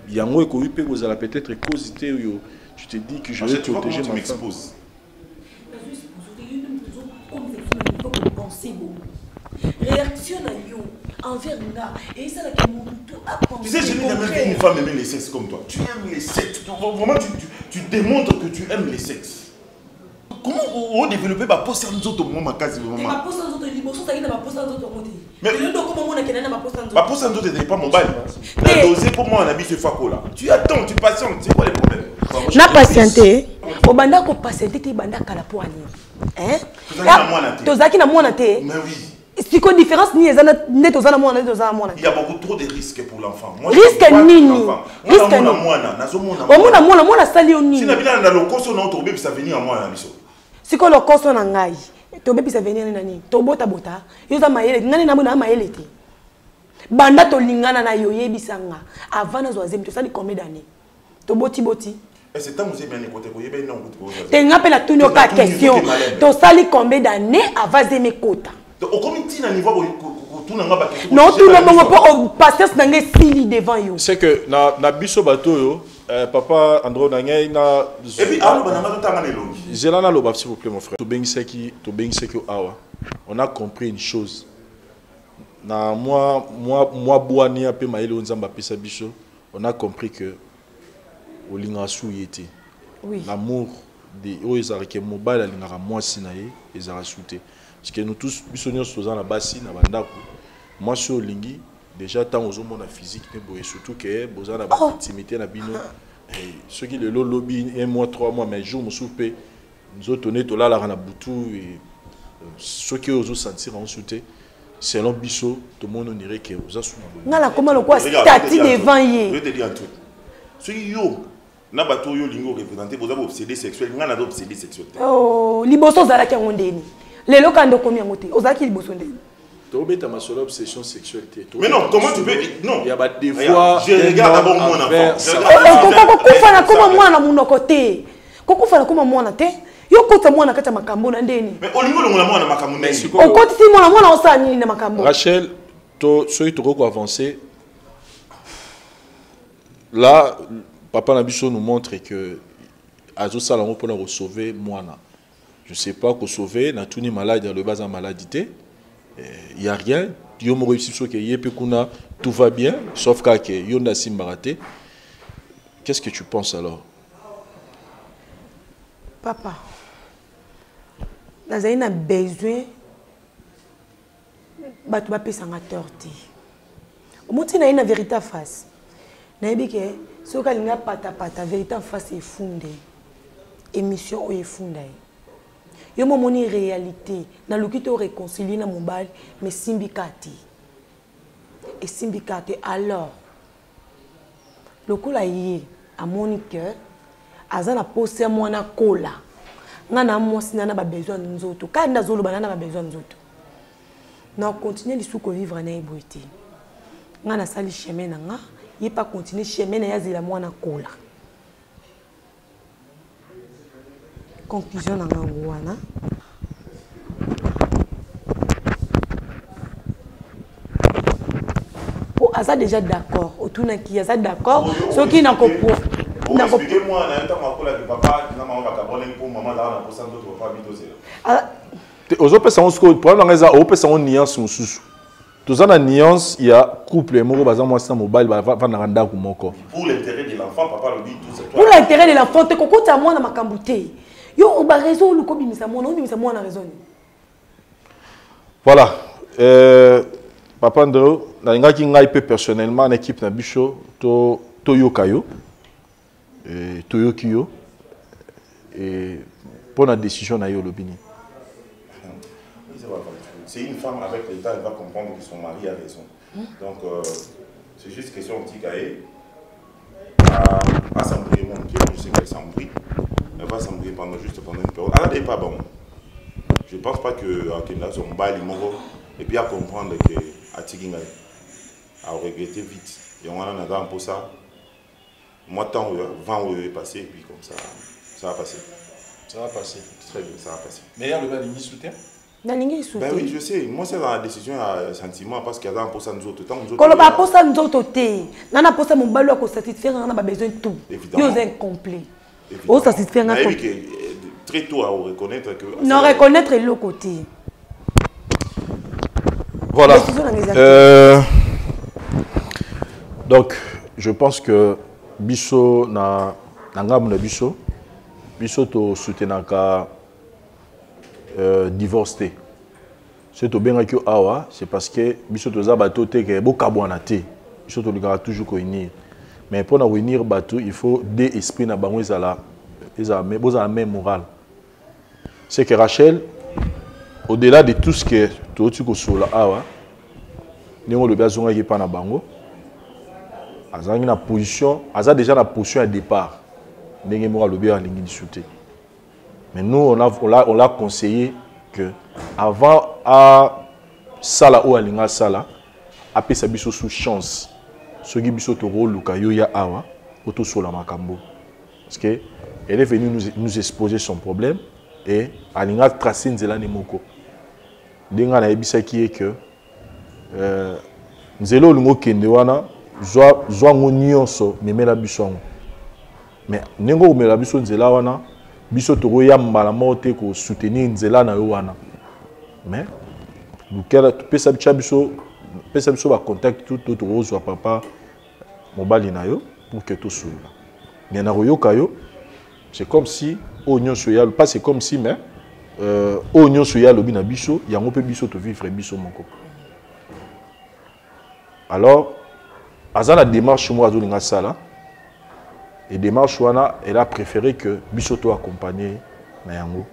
Yango et Koyupe vous allez peut-être cause tu te dis que je vais protéger ma femme. Réaction à Lyon envers Nga et ça la tu sais, je n'ai jamais vu une femme aimer les sexes comme toi. Tu aimes les sexes. Vraiment, tu démontres que tu aimes les sexes. Comment on développe ma poste en autres moments ma case vraiment? Ma poste en autres liboso ça ma poste en autres côté. Mais le dos comme on a qu'elle ma poste en autres. Ma poste en autres n'est pas mon bail. La dosée pour moi on habite ce faco là. Tu attends, tu patientes, c'est quoi le problème? Na patienté. Au banda ko patienté ti banda kala pour aller. Hein? Tozaki na mwana te. Mais oui. C'est quoi la différence ni ezana net ozana mwana net ozana mwana. Il y a beaucoup trop de risques pour l'enfant. Risque nini? Risque nini? Mwana sali nini? Si na bila na lokoso na to bébé ça venir à moi na biso. Si ko lokoso na ngai. To bébé ça venir nani? To bota. Yoza maele ngani na mwana maele te. banda to lingana na yo yebisanga avant na zoazem to sali combien d'années to boti et c'est tant que c'est bien écouté ko yeba non ko te ngapela tunyo ka question to sali combien d'années avant zeme kota au comité na niveau tout na ngaba non tout le monde peut passer na ngai sili devant yo c'est que na biso bato yo papa Andro Nangay na et puis alors bananga to tanga nelongi zelana loba s'il vous plaît mon frère to bengiseki awa on a compris une chose na moi boani ape maele onzamba pesa biso on a compris que olinga sou yete oui l'amour de oizarike mobile alingaka mwasi na ye ezara souté parce que nous tous biso nyonso toza na basi na bandako mwasi olingi déjà tant aux hommes na physique mais boye surtout que boza na intimité na bino ceux qui le lobby 1 mois 3 mois mais jour mosupe nous autres on est là na butu et ceux qui osent sentir en souté selon biso tout le monde on dirait que oza sous na la comment le quoi stati devant yé je te dis un truc ceux qui yo na bato yo lingo représenter boza obsédé sexuel ngana do obsédé sexuel oh liboso zala ka ngondeni lelo kando komi ngote ozaki liboso ndeni to beta ma seule obsession sexuelle mais non comment tu peux non il y a des fois je regarde d'abord mon enfant kokufa na koma mwana munoko te kokufa na koma mwana te yo kota mwana kata makambo na ndeni mais olingo longo na mwana makambo ndeni okoti si mwana osani na makambo Rachel to soy to ko avancer là papa Nabiso nous montre que azo sala ngo pour la sauver mwana je sais pas ko sauver na tuni malade dans le bas en maladité il y a rien yo mo réussi so que yepe kuna tout va bien sauf que yo na simbaraté qu'est-ce que tu penses alors papa nazali na besoin bato bapesanga torti omoti na ye na vérité en face nayebi ke soki alinga patapata vérité en face efunde émission oyo efunda ye yo momoni réalité naluki te oréconcilie na mobali mais simbika te esimbika te alors lokola ye amoni ke aza na pose ya mwana kola nga na mwasi na babesoin nzoto kaka ndazoloba na babesoin nzoto na continuer lisusu kovivre na ye boye te nga nasali chemin na nga ye pa continuer chemin na ye azela mwana kola conclusion na nga wana po aza déjà d'accord otunaki aza d'accord soki na kopo expliquez-moi na temps makola que papa na maman bakabone pour maman là na posa ndoto papa bitozela ozopesa ngo siko problème ngeza opesa ngo nuance mususu toza na nuance ya couple moko baza mwasi na mobile va na ndako moko pour l'intérêt de l'enfant papa le dit tout c'est pour l'intérêt de l'enfant te kokota mwana makambo te yo ba raison luko bimisa mwana raison voilà papa Ndro nalingaki ngai pe personnellement na équipe na biso to yokayo toyoki yo et pour la décision na yo lobini c'est une femme avec l'état elle va comprendre que son mari a raison donc c'est juste question petit cahier à s'embrouiller mon Dieu je sais qu'elle s'embrouille elle va s'embrouiller pendant une période elle n'est pas bon je pense pas que Akenda son bali moro et puis à comprendre que Atiginga a regretté vite et on en a dans pour ça moi tant vent est passé et puis comme ça va passer très bien ça va passer mais il y a le bali soutien ben oui je sais moi c'est dans la décision à sentiment parce qu'il y a dans pour ça nous autres temps nous autres quand on pour ça nous autres té nana pour ça mon balo ko satisfaire on a besoin de tout yo c'est incomplet on satisfaire un très tôt à reconnaître que non reconnaître le côté voilà donc je pense que biso na ngam na biso to soutenaka divorcé. C'est au bien que awa, c'est parce que biso to za bato te ke bokabwana te. Biso to lingaka toujours ko unir. Mais pour na unir bato, il faut deux esprits na bango ezala mais boza même morale. C'est que Rachel au-delà de tout ce que tu ko sola awa, ningo le bazonga ki pa na bango. Azangi na position, aza déjà na position à départ. Ndenge mo le bien lingi discuter. Mais nous, on l'a conseillé que avant à Sala ou Alinga Sala, apesa biso sous chance soki biso toko luka yo ya awa poto sola makambo parce que elle est venue nous exposer son problème et alinga tracer nzela ne moko ndinga na ebisaki e que nzelo lungo kende wana zwa nyonso memela biso ngo mais nengo memela biso nzela wana biso toko ya mbala mote ko soutenir nzela na yo wana mais lukela pesa biso ba contact tout toko papa mobali na yo pour que tout soit là mais na royoka yo c'est comme si oignon soya pas c'est comme si mais oignon soya lobi na biso yango pe biso to vivre biso moko alors azana démarche moi azolinga sala et démarche wana elle a préféré que biso to accompagner na yango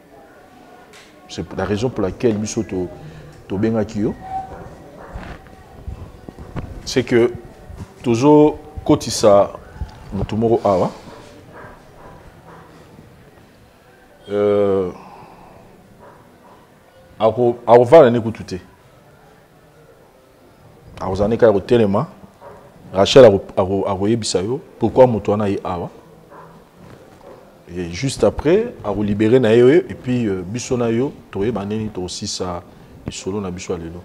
c'est la raison pour laquelle biso to benga kiyo c'est que toujours kotisa mutumoro awa arovana ne kutute arozane ka rotelema Rachel aroyebisa yo pourquoi moto wana yi awa et juste après a libéré na yo et puis biso na yo toye baneni to aussi ça solo na biso lelo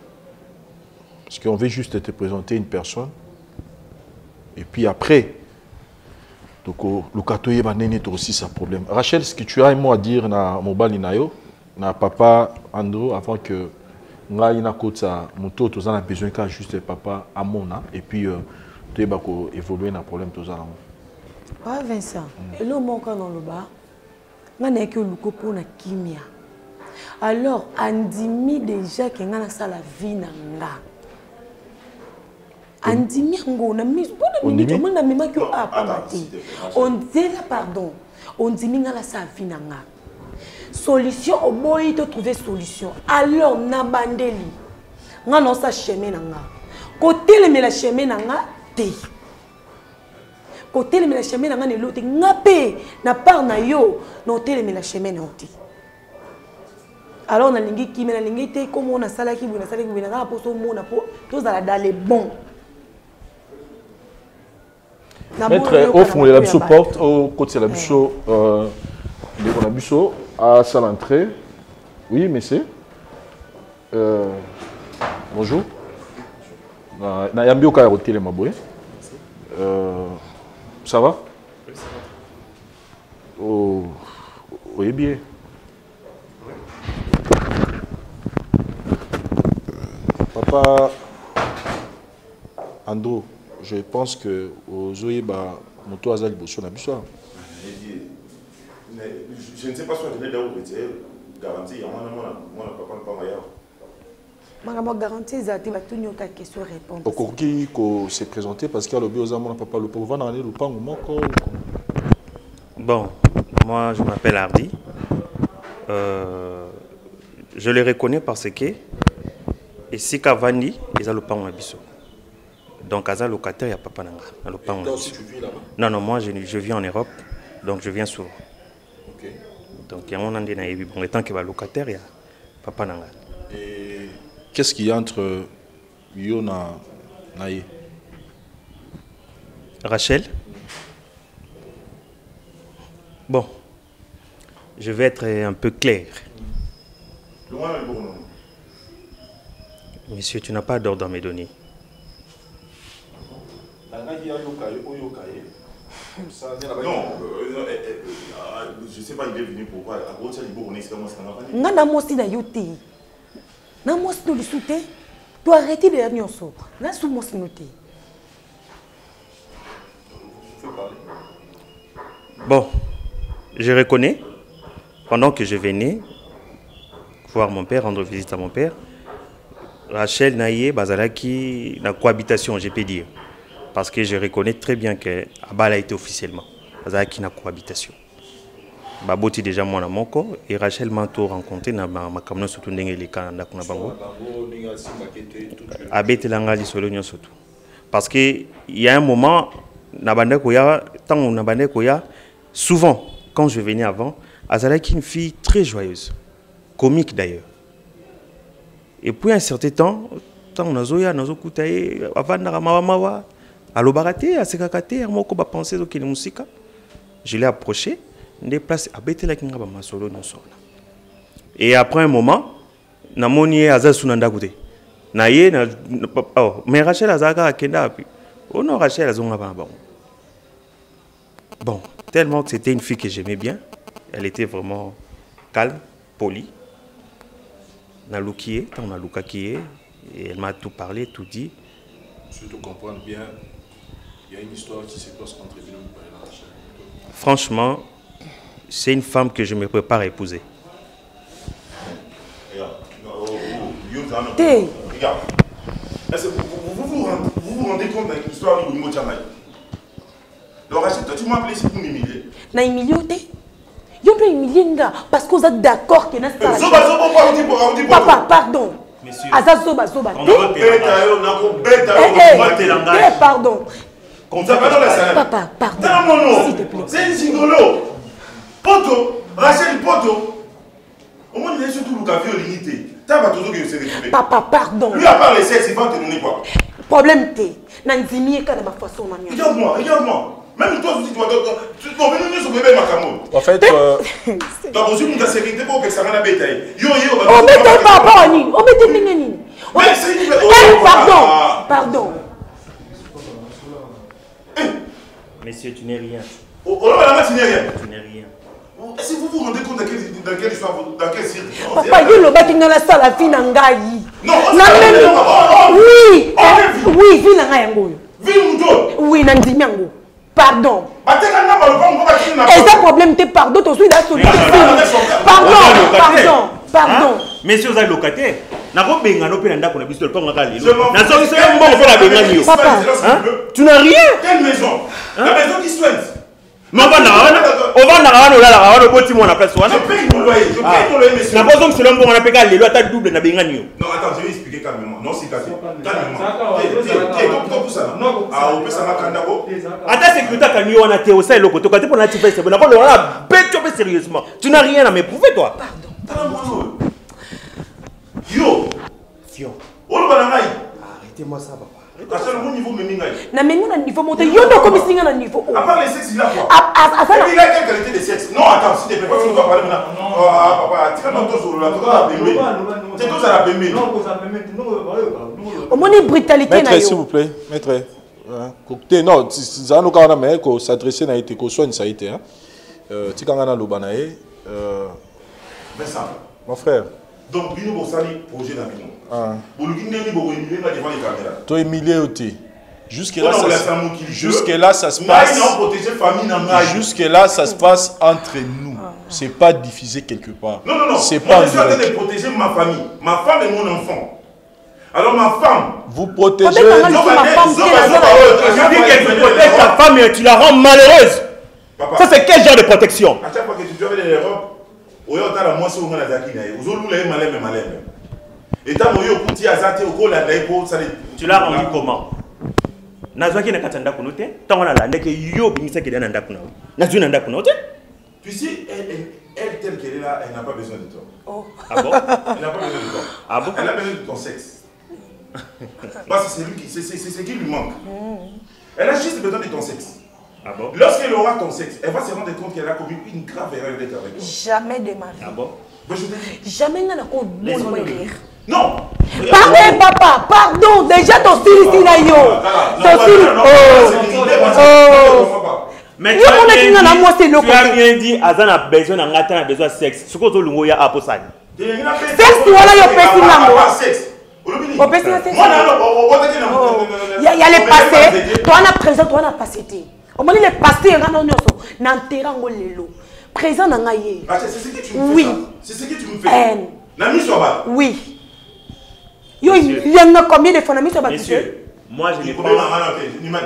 parce qu'on veut juste te présenter une personne et puis après donc le katoye baneni to aussi ça problème. Rachel, ce que tu as un mot à dire na mobali na yo na papa Andro avant que nga ina kota moto to za besoin ka juste papa amona et puis tu ba ko évoluer na problème to za na. Ah Vincent, le mot quand on le bas, nga na que luko pour na kimia. Alors andimi déjà que nga na sala vie na nga. Andimi ngo na mis bona mimi to na mima que apa mati. On dit là pardon. On dit nga la sa vie na nga. Solution au boy de trouver solution. Alors na bandeli. Nga non sa chemin na nga. Côté le la chemin na nga te. Côté le la chemin na nga ne lote nga pe na part na yo no tele la chemin na oti. Alors na lingi ki na lingi te comme on a sala ki bu na sala ki bu na po so mo na po to za dans les bons. Maître, offre la biso porte au côté de la biso de la biso à sa l'entrée. Oui, monsieur. Bonjour. Na yambi au carreau télé maboué. Ça va? Oui, ça va. Oh, oui bien. Papa Ando. Je pense que aux Zoéba, moto azali bosso na biso. Je ne sais pas si on est là où garantie. Moi, papa ne pas ailleurs. Maman garantie zati ba tunyo ta question répondre. Okoki ko se présenter parce qu'il y a le bio za mon papa le pauvre na le pango moko. Bon, moi je m'appelle Hardy. Je le reconnais parce que et si Kavandi ils a le pango biso. Donc, à locataire, il n'y a pas de papa. Toi aussi, tu vis là-bas? Non, non, moi, je vis en Europe, donc je viens souvent. Ok. Donc, il y a mon andé naïvi. Bon, étant qu'il y a locataire, il y a papa nanga. Et qu'est-ce qu'il y a entre yo na Naïe? Rachel? Bon, je vais être un peu clair. Monsieur, tu n'as pas d'ordre à me donner. Non, je ne sais pas, il est venu pourquoi. Non, non, moi aussi, na yoté. Non, moi aussi, le soutien. Tu arrêtes de faire ça. Non, sous moi, c'est noté. Bon, je reconnais, pendant que je venais voir mon père, rendre visite à mon père, Rachel Naïe, Bazalaki, la cohabitation, je peux dire. Parce que je reconnais très bien que Abala a été officiellement. Bazalaki na cohabitation. Baboti déjà moi na moko et Rachel m'a tout rencontré na ma kamno surtout ndenge les Canada kuna bango. Abete langali solo nyo surtout. Parce que il y a un moment na bande ko ya tant na bande ko ya souvent quand je venais avant, Azalaki une fille très joyeuse, comique d'ailleurs. Et puis un certain temps, tant nazoya nazokuta ye avandaka mawa alobaka te asekaka te moko bapense ezokende musika. Je l'ai approché, des places abetelaki nga bamasolo nyonso wana. Et après un moment namoni ye aza suna ndako te na ye na mais Rachel azalaka akenda api oh non Rachel azonga bana bango. Bon, tellement que c'était une fille que j'aimais bien, elle était vraiment calme, polie. Na lukié, tant on a lukakié, et elle m'a tout parlé, tout dit. Je te comprends bien, il y a une histoire qui se passe entre Binom et Rachel. Franchement, c'est une femme que je me prépare à épouser. Regarde, vous vous rendez compte de l'histoire de Nimo Tchamaï? Donc Rachel, toi tu m'as appelé ici pour m'humilier. Na humilié yo peux humilier nga parce que vous êtes d'accord que na ça. Papa, pardon. Monsieur. Aza zoba. Pardon. Papa, pardon. S'il te plaît. C'est une zingolo. Poto, Rachel Poto. Au moins il est surtout le café limité. Papa, pardon. Lui à part les sexe, il va te donner quoi? Problème t'es. Nanzimi ka na ma façon na mia. Regarde-moi. Même toi aussi, tu dois venir sur bébé Macamo. En fait, tu as besoin de sécurité pour que ça m'a bétail. On bétail par rapport à Nini. On bétail Nini. Pardon. Monsieur, tu n'es rien. Oh là, tu n'es rien. Tu n'es rien. Est-ce que vous vous rendez compte dans quelle histoire, dans quelle circonstance? Papa, il a dit que la salle a fini en gaï. Non, oui, oui, ville en gaï. Ville ou oui, Nandimi Ango. Pardon. Et ça problème, t'es pardon, tu suis là. Pardon. Messieurs, vous êtes locataires. Tu n'as rien. Quelle maison? La maison qui soigne. Mais on va on paye mon loyer, monsieur. La personne c'est l'homme qu'on appelle les lois double na bengani. Non, attends, je vais expliquer calmement. Non, c'est calmement. Ah, on peut ça attends, sécurité quand on a au sein loco, tu pour la tiper, c'est bon. On a bête sérieusement. Tu n'as rien à me prouver toi. Pardon. Yo. Arrêtez-moi ça, papa. À mon niveau, na niveau monté. Yo no comme si na niveau. À part les sexes, il a quoi? Il a quelle qualité de sexe? Non, attends, s'il te plaît, tu vas parler maintenant. Papa, tu vas dans ton solo là, tu vas appeler. Tu es tous à la pémé. Au moins une brutalité na yo. Maître, s'il vous plaît, maître. Écoutez, non, ça nous quand même qu'on s'adresser na été qu'on soit ça a été hein. Tu quand on a l'obanae Vincent. Mon frère. Donc, Bino Bossali, projet d'Abino. Toi, Emilien Oti. Jusque-là, ça se passe. Jusque-là, ça se passe entre nous. C'est pas diffusé quelque part. Non. C'est pas. Je suis en train de protéger ma famille. Ma femme et mon enfant. Alors, ma femme. Vous protégez. Je dis qu'elle protège ta femme et tu la rends malheureuse. Ça, c'est quel genre de protection? À chaque fois que tu dois aller en Europe, tu l'as rendu comment? Nazwaki na katanda kunote, tant on a landé que yo binisa qui est dans ndakuna. Nazu nanda kunote? Tu sais, elle telle qu'elle est là, elle n'a pas besoin de toi. Oh. Ah bon? Elle n'a pas besoin de toi. Ah bon? Elle a besoin de ton sexe. Parce que c'est ce qui lui manque. Elle a juste besoin de ton sexe. Ah bon? Lorsqu'elle aura ton sexe, elle va se rendre compte qu'elle a commis une grave erreur d'être avec toi. Jamais de ma vie. Ah bon? Jamais n'a encore bon rire. Non! Pardon, papa, pardon, déjà ton style ici là yo. Ton style. Mais tu as bien dit, Azan a besoin d'un gâteau, a besoin de sexe. Ce que tu as dit, à Possan. Sexe, voilà, yo pèse la mort. Il y a les passés. Toi, on a présent, toi, on a passé. On m'a dit les passés, on a n'enterrant l'élo. Présent, on a eu. C'est ce que tu me fais. Oui. C'est ce que tu me fais. Oui. Yo, il y en a combien de fois Nami sur Monsieur, moi je n'ai pas.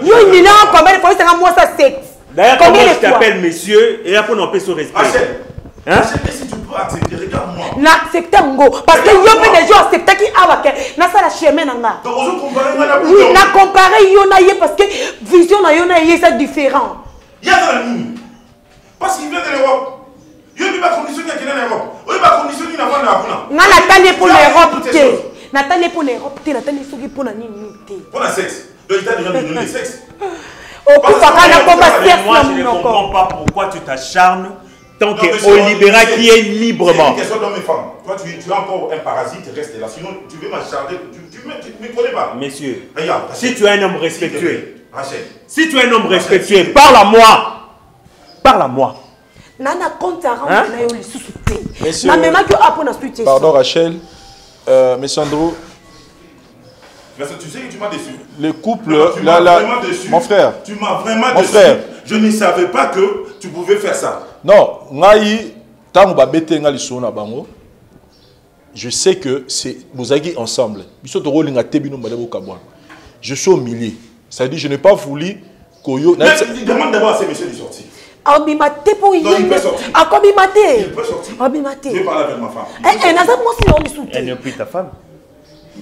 Yo, il y en a combien de fois c'est moi ça sexe. D'ailleurs, comment je t'appelle monsieur et là pour nous payer son respect. Hein? Si tu peux accepter, regarde-moi. N'accepte ngo parce que yo peut déjà accepter qui avake na ça la chemin nanga. Donc on comparer na oui, na comparer yo na yé parce que vision na yo na yé c'est différent. Il y a dans la ligne. Parce qu'il vient de l'Europe. Il y a pas conditionné qui est en Europe. Il y a pas conditionné na vendre la kuna. Na la taille pour l'Europe. Nathalie pour l'Europe, Nathalie pour la nini. Pour la sexe. Donc il t'a déjà donné le sexe. Moi, je ne comprends pas pourquoi tu t'acharnes tant qu'au libéral qui est librement. C'est une question d'homme et femme. Toi, tu es encore un parasite, reste là. Sinon, tu veux m'acharner. Tu ne me connais pas. Messieurs, regarde, si tu es un homme respectueux, Rachel. Si tu es un homme respectueux, parle à moi. Parle à moi. Nana compte à rendre le sous-souté. Messieurs, pardon Rachel, Monsieur Andrew. Mais tu sais que tu m'as déçu. Le couple, non, tu m'as vraiment déçu. Mon frère. Tu m'as vraiment mon déçu. Frère. Je ne savais pas que tu pouvais faire ça. Non, ngai tango ba bete ngali sona bango. Je sais que c'est nous agis ensemble. Biso to rolinga tebino madabo kabwa. Je suis au milieu. Ça dit je n'ai pas voulu koyo. Mais demande d'abord à ces messieurs de sortir. Abimate pour y non, il peut sortir. Il peut sortir. Abimate. Je vais parler avec ma femme. Elle n'est plus ta femme.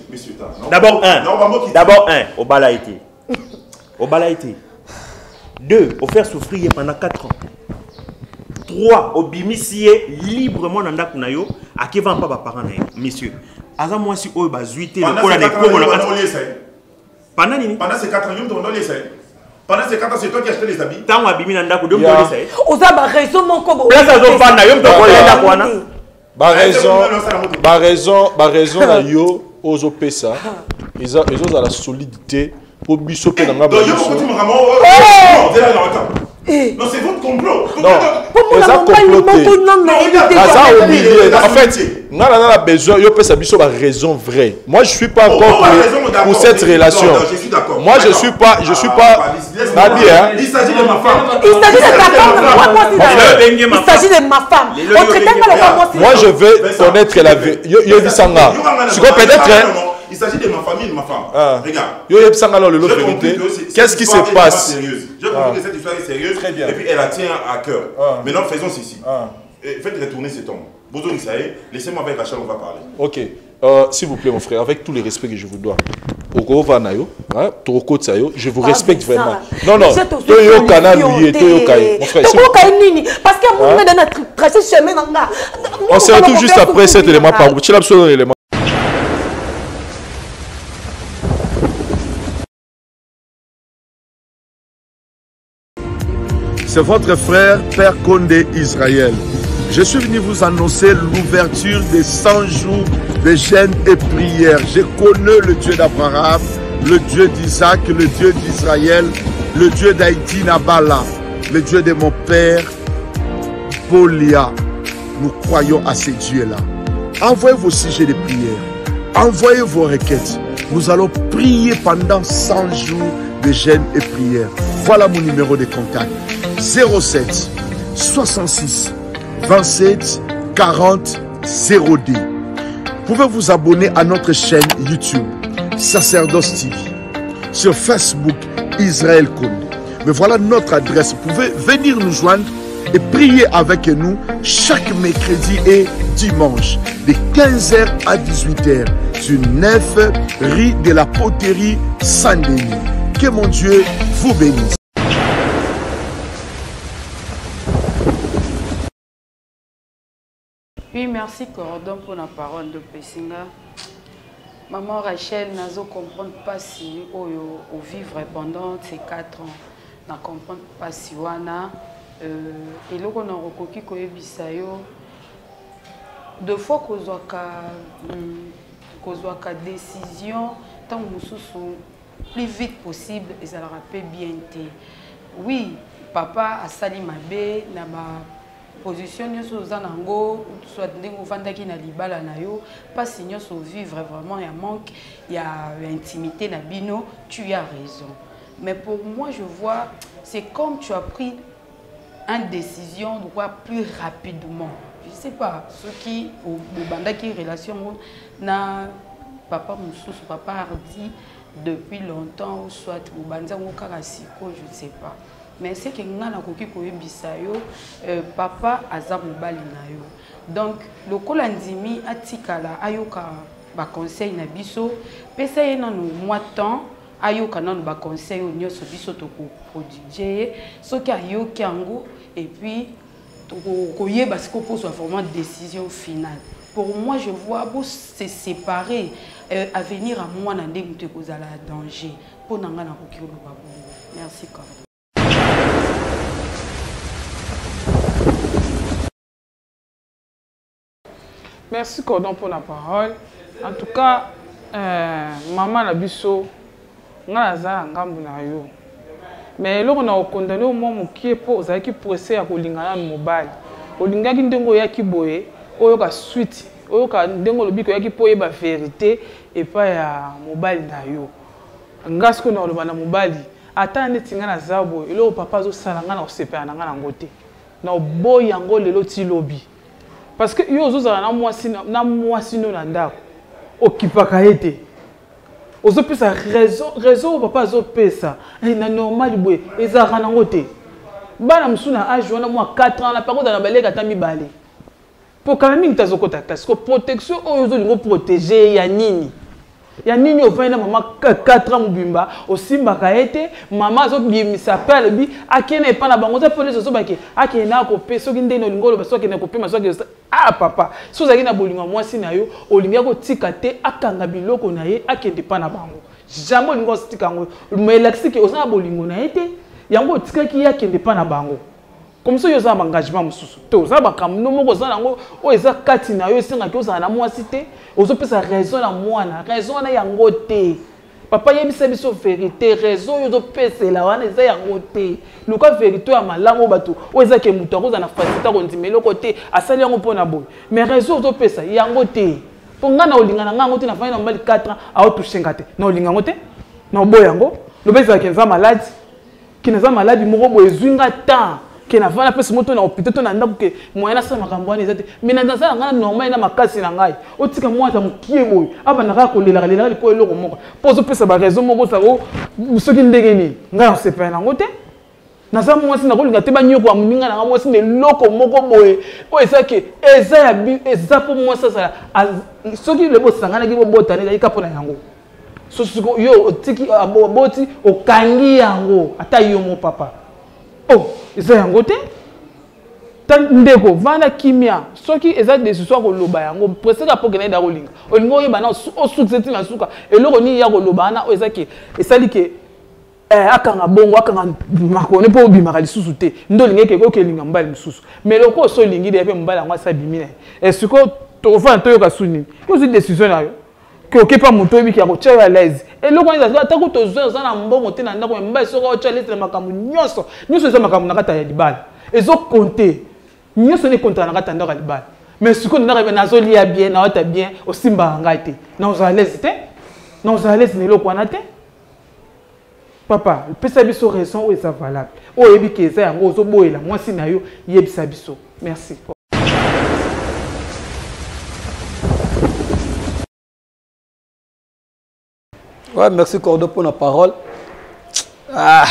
Monsieur, d'abord au balaïté. Au balaïté. 2, au faire souffrir pendant 4 ans. 3, au bimissier librement dans la yo à qui va pas parents messieurs. Aza moi si au bazuité le cola des pendant ces 4 ans, nous devons les essayer. Pendant ces 4 ans, c'est toi qui as acheté les habits. Tant à bimi nanda ko dem les essayer. Oza raison mon kobo. Place azo bana yo mto kolenda kwana. Ba raison na yo ozo pesa. Ils ont la solidité pour biso pe nanga. Non, c'est votre complot. Non, ça comploté. En fait, on a besoin, yo pesa biso ba raison vraie. Moi, je suis pas encore pour cette relation. Moi, je suis pas Nabi, hein. Il s'agit de ma femme. Il s'agit de ta femme. Il s'agit de ma femme. Moi, je veux connaître la vérité. Yo bisanga. Tu comprends peut-être. Il s'agit de ma famille et de ma femme. Regarde. Yo bisanga alors le vérité. Qu'est-ce qui se passe? J'ai compris que cette histoire est sérieuse. Très bien. Et puis elle la tient à cœur. Maintenant, faisons ceci. Faites retourner cet homme. Bozo Nisae, laissez-moi avec Rachel, on va parler. Ok. S'il vous plaît, mon frère, avec tous les respects que je vous dois. Je vous respecte vraiment. Non, non. Toyo Kana Louye, Toyo Kaye. Mon frère, on se retrouve juste après cet élément par où tu l'as absolument l'élément. C'est votre frère, Père Condé Israël. Je suis venu vous annoncer l'ouverture des 100 jours de jeûne et prière. Je connais le Dieu d'Abraham, le Dieu d'Isaac, le Dieu d'Israël, le Dieu d'Haïti Nabala, le Dieu de mon père, Polia. Nous croyons à ces dieux-là. Envoyez vos sujets de prière. Envoyez vos requêtes. Nous allons prier pendant 100 jours de jeûne et prière. Voilà mon numéro de contact. 07 66 27 40 0D. Vous pouvez vous abonner à notre chaîne YouTube Sacerdoce TV, sur Facebook Israël Condé. Mais voilà notre adresse. Vous pouvez venir nous joindre et prier avec nous chaque mercredi et dimanche de 15h à 18h sur 9 rue de la Poterie Saint-Denis. Que mon Dieu vous bénisse. Oui, merci Cordon pour la parole de Pessinga. Maman Rachel n'a pas comprendre pas si au vivre pendant ces 4 ans. N'a comprendre pas si wana et là on a recoqué ko bisayo. Deux fois qu'on soit qu'à décision tant que plus vite possible et ça le rappelle bien. Oui, papa a sali mabe na ma position nyoso zanango soit ndenge vandaki na libala na yo pas si nyoso vivre vraiment il y a manque il y a intimité na bino tu as raison mais pour moi je vois c'est comme tu as pris une décision de voir plus rapidement je sais pas ceux qui au bandaki relation na papa Moussous papa Hardy depuis longtemps ou soit au banzango karasiko je ne sais pas. Mais c'est que nous avons papa aza mobali na yo. Donc le kolandimi atikala ayoka ba conseil na biso pesa ye na no mois temps ayoka na ba conseil nyoso biso to ko produire soki ayoki yango et puis ko yeba siko pose vraiment décision finale. pour moi, je vois beau se séparer, à venir à moi, dans des danger. Pour n'anga na koki oloba bongo. Merci Cordon. Merci Cordon pour la parole. En tout cas, maman la biso, nga za ngambu na yo. Mais loko na condamné au moment qui pour za ki procès ya kolingana mobile. Olingaki ndengo ya ki boye, oyo ka suite, oyo ka ndengo lobiko ya ki poye ba vérité et pas ya mobile na yo. Ngasko na loba na mobile, ata neti nga na zabo, eloko papa zo sala nga na osepela na nga na ngote. Na boy yango lelo ti lobi. Parce que yo ozozala na mwasi no na ndako. Okipaka ete. Ozopesa raison papa azopesa. Na normal boye ezaka na ngote. Bana msuna age wana mwa 4 ans na par contre na baleka ta mibale. Pour quand même tazokota parce que protection oyo ozolingo protéger ya nini? Ya nini ofanya mama 4 ans mubimba osimbaka ete mama azobimisa pale bi akene epa na bango za police ozobake akena ko pe soki ndeno lingolo basoki na ko pe masoki ah papa sozaki na bolinga mwasi na yo olinga ko tika te akanga biloko na ye akende pa na bango jambo lingo tika ngo me laxiki osana bolingo na ete yango tika ki akende pa na bango comme ça yo za engagement mususu to za bakamno moko za nango o eza kati na yo esenga ki ozana na mwasi te ozopesa raison na mwana raison na yango te papa yebisa biso vérité raison yo zopesela wana eza yango te luka vérité ya malamu bato o eza ke mutu akoza na facilité ko ndimelo kote asali yango pona boy mais raison ozopesa yango te ponga na olinga na ngango te na fanya na mbali 4 ans a otushenga te na olinga ngo te na oboya yango lobeza kenza malade kinaza malade moko boy zwinga temps que na vana pesi moto na hôpital to na ndako ke moyena sa makambo ani ezate mais na ndanza ngana normal na makasi na ngai otika mwata mukie boy aba na ko lela liko eloko moko pozo pesa ba raison moko sako soki ndenge ni ngana sepa na ngote na za mwasi na kolinga te ba nyoko ya muninga na mwasi ne loko moko boy o ezake eza ya eza po mwasi sala soki lebo sangana ki bota ne ka pona yango so yo otiki aboti okangi yango ata yo mo papa. Oh, eza yango te ndeko vana kimia soki eza décision ko loba yango presque apo kena da kolinga olingo yeba na osukseti na suka eloko ni ya ko loba na eza ke esali ke akanga bongo akanga makone po bimaka lisusu te ndolinga ke ko kelinga mbali mususu mais loko so lingi de pe mbala ngwa sa bimina est-ce que to fa to yo ka suni yo zi décision na yo que okepa moto yebi ki ya ko tshela l'aise eloko ni ata ko to zo na mbongo te na ndako mbali so ko tshela l'aise makamu nyonso eza makamu na kata ya libala ezo compter nyonso ne compter na kata ndako ya libala mais siko ndako na zo lia bien na wata bien osimba ngai te na ozo à l'aise te na ozo à l'aise ne eloko wana te papa pesa biso raison ou ça valable o yebi ki eza yango ozo boyela mwasi na yo yebisa biso merci. Ouais, merci Cordon pour la parole. Ah,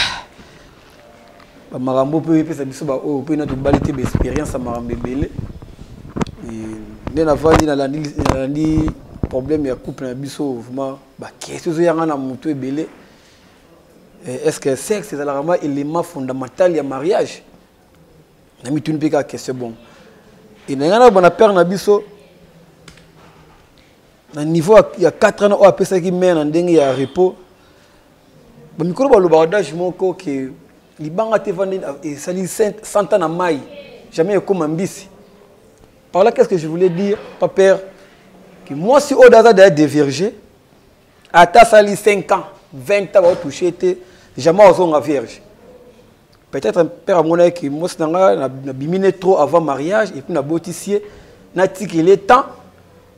marambo peut y ça biso ba o peut notre balité d'expérience à marambe belé. Et na vandi na landi problème ya couple na biso vraiment ba question zo yanga na mutu belé. Est-ce que sexe c'est vraiment élément fondamental ya mariage? Na mi tune peka question bon. Et na bona père na biso na niveau il y a 4 ans, on a pensé qu'il mène en dingue à repos. Mais micro ba le bardage moko que libanga te vendre et sali 100 ans à maille jamais comme ambisi. Par là qu'est-ce que je voulais dire papa que moi si au daza de diverger à ta sali 5 ans 20 ans va toucher était jamais aux on vierge. Peut-être un père à mon avis que moi na bimine trop avant mariage et puis na botissier na tiki les temps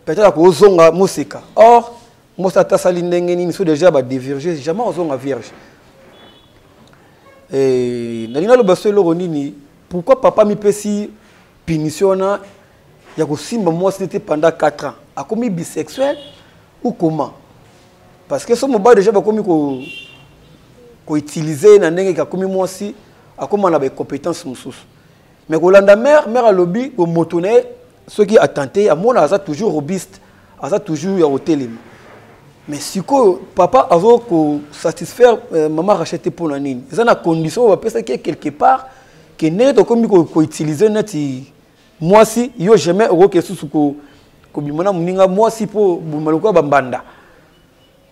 peut-être que ozonga moseka or moi ça ta sali ndenge ni so déjà ba diverger jamais ozonga vierge et nalina lo baso lo nini pourquoi papa mi pesi punition na ya ko simba moi c'était pendant 4 ans a commis bisexuel ou comment parce que ce mobile déjà ba commis ko utiliser na ndenge ka commis moi si a comment na ba compétence mususu mais ko landa mère à lobby ko motoné ceux qui a tenté à mon asa toujours robuste asa toujours ya hôtel mais si ko papa avant ko satisfaire maman racheter pour la nini ça na condition va penser que quelque part que n'est to comme ko utiliser net moi si yo jamais euro que sous ko kobimana muninga moi si pour bumaloko bambanda.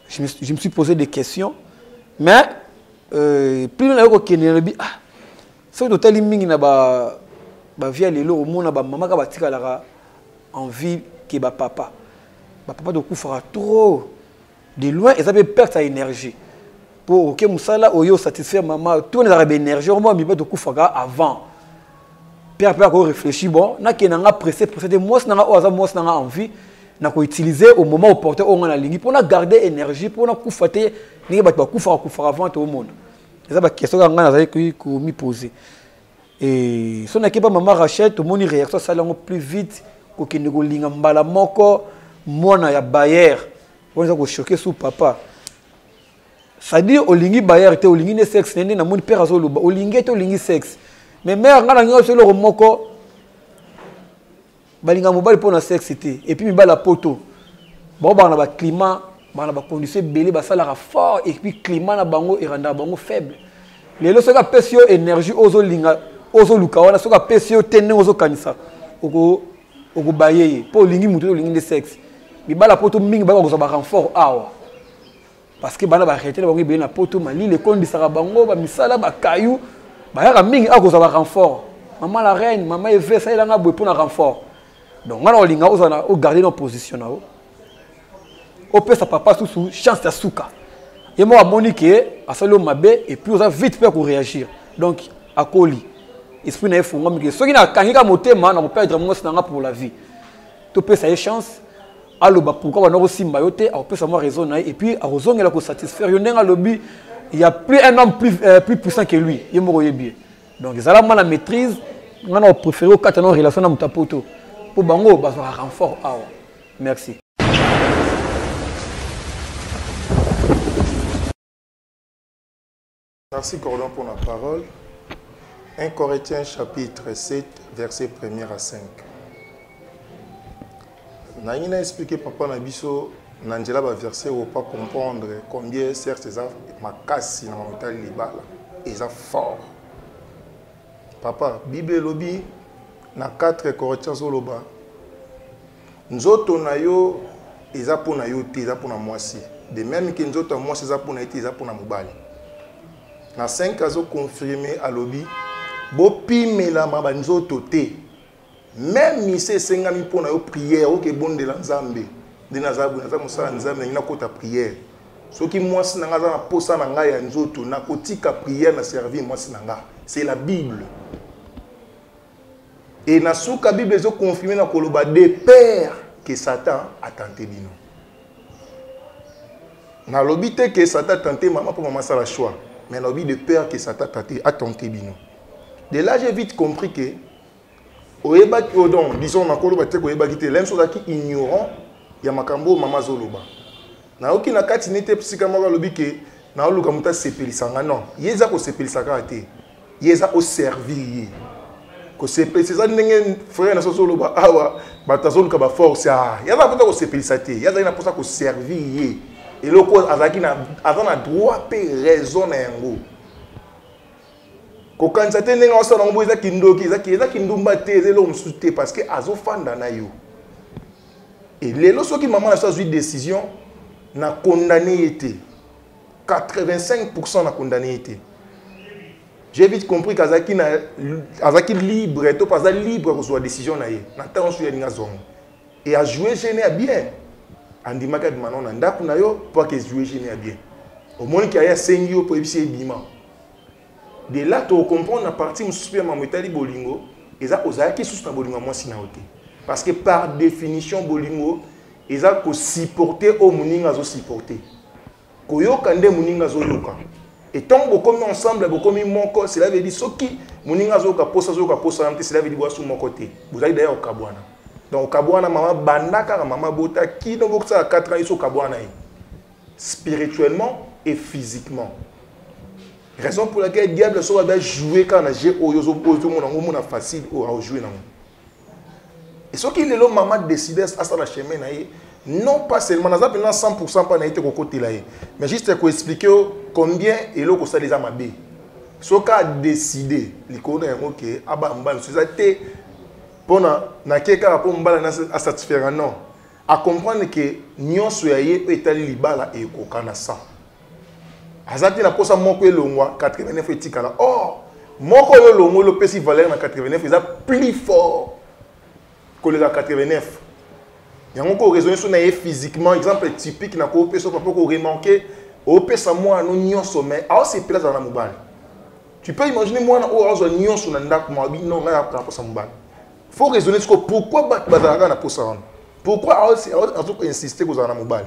Je me suis posé des questions, mais plus on a eu que ah, c'est total mingi na ba via lelo au monde ba maman ka batika la envie que ba papa de koufara trop de loin et ça peut perdre sa énergie pour que musala oyo satisfaire maman tout les arabes énergie au moins mi pas de koufara avant père ko réfléchir bon na kenanga pressé de moi na oza moi na envie na ko utiliser au moment opportun on a lingi pour na garder énergie pour na koufate ni ba koufara avant tout le monde et ça ba question nga na za ko mi poser et son équipe maman Rachel tout le monde réaction ça lango plus vite ko kende linga mbala moko mona ya Bayer on a ko choquer sous papa ça dit olingi Bayer te olingi ne sexe nende na mon père azolo olingi te olingi sexe mais mère ngana ngi solo moko balinga mobali pour na sexe te et puis mi bala poto bon ba na ba climat ba na ba conditions belé ba sala fort et puis climat na bango iranda bango faible lelo soka pesio énergie ozo linga ozo luka wana soka pesio tene ozo kanisa oko bayeye pour lingi mutu lingi de sexe mi bala poto mingi ba ko ba renfort awa parce que bana ba arrêter bango be na poto mali les conditions bango ba misala ba kayu ba ya mingi ako ba renfort maman la reine maman eve ça ilanga boy pour na renfort donc ngana olinga ozana o garder nos position na o pesa papa sous chance ya suka et moi monique a solo mabe et puis on a vite fait pour réagir donc à coli esprit na efunga mike soki na kangika motema na ko perdre mon nanga pour la vie to pesa une chance aloba pourquoi on a simba yote a pesa moi raison na et puis a rozongela ko satisfaire yonenga lobi il y a plus un homme plus puissant que lui yemo yebi donc ezala ma la maîtrise ngana préférer au katano relation na mutapoto pour bango bazwa renfort awa merci. Merci Cordon pour la parole. 1 Corinthiens chapitre 7, verset 1er à 5. Naïna a expliqué papa Nabiso, Nangela va verset pour pas comprendre combien certes c'est ma casse dans mon tal libala et ça fort. Papa, Bible lobby na 4 Corinthiens soloba. Nzoto na yo eza pour na yo te eza pour na mwasi. De même que nzoto mwasi eza pour na te eza pour na mobali. Na 5 azo confirmé à lobby bopi melama banzoto te même mise sengami pona yo prière oke bonde la nzambe de nazabu naza musala nzambe na kota prière soki mwasi na ngaza na posa na ngai ya nzoto na kotika prière na servir mwasi na nga c'est la Bible et na suka Bible zo confirmer na koloba de père que Satan a tenté bino na lobité que Satan a tenté maman pour maman ça la choix mais lobby de père que Satan a tenté bino. De là, j'ai vite compris que, disons, l'un chose qui ignorant, il y a makambo mama zoloba. Na oki na kati nete psikamaka lobi ke na oluka muta sepelisanga non. Yeza ko sepelisaka te. Yeza au servir. Ko sepelisa ndenge frère na zoloba awa batazoluka ba force ah. Yaza ko ko sepelisa te. Yaza ina posa ko servir. Et le cause azaki na azana droit pe raison na yango. Ko kanzate nenga osala ngbo eza kindoki eza kindumba te ezelo msute parce que azofanda na yo. Et lelo soki maman a choisi décision na condamné été 85% na condamné été. J'ai vite compris qu'azaki na azaki libre to pas libre ko soit décision na ye. Na temps sur ya zong. Et a jouer gêné bien. Andimaka de manon na ndaku na yo pour que jouer gêné bien. Au moins qu'il y a 5 yo pour ébisser bima. De là, tu comprends la partie où je suis bolingo, et ça, qui sont dans bolingo moi parce que par définition bolingo, ils ont supporté au moninga zo supporté. Koyo kande moninga zo yoka. Et tant que comme ensemble, comme moko, cela veut dire ce qui moninga zo ka posa, cela veut dire bois sur mon côté. Vous avez d'ailleurs au kabwana. Donc au kabwana maman bandaka maman bota qui donc ça 4 ans ils sont kabwana spirituellement et physiquement. Raison pour laquelle le diable va jouer quand on a joué au monde facile à jouer. Et ce qui est le maman décidé à ça la chemin non pas seulement 100% pas naïté au côté là mais juste pour expliquer combien et là que ça les a mabé. Ce qui a décidé les connaît OK aba mbal c'est pour na quelqu'un pour mbal à satisfaire non à comprendre que nyonso ya ye etali libala et kokana ça azati na posa moko elongwa 89 etikala or moko yo longo le pesi valeur na 89 eza plus fort que le 89 yango ko raisonner sur na ye physiquement exemple typique na ko pesa papa ko remarquer o pesa moi no nyonso mais a se place na mobali tu peux imaginer moi na o azo nyonso na ndako mo bi non na ka posa mobali faut raisonner sur pourquoi bazalaka na posa wana pourquoi on insister que vous en avez mobile.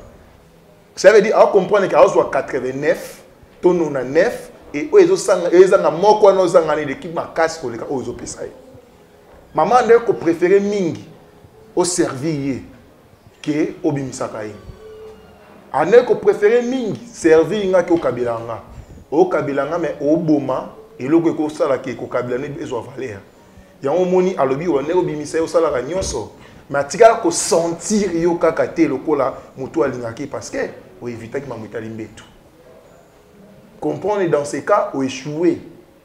Ça veut dire, on comprend que vous avez 89, ton 9, et vous avez moko na ozanga ni l'équipe ma casse ko leka ozo pesa. Maman ne ko préférer mingi au servir que obimisaka yi. Ane ko préférer mingi servir nga ke o kabilanga. O kabilanga mais o boma et loko ko sala ke ko kabilana bezo valeur. Ya on moni alobi o ne obimisa o sala ka nyonso. Mais tu as sentir yo kaka te lokola moto alingaki parce que o éviter que mamuta limbetu. Comprendre dans ces cas ou échouer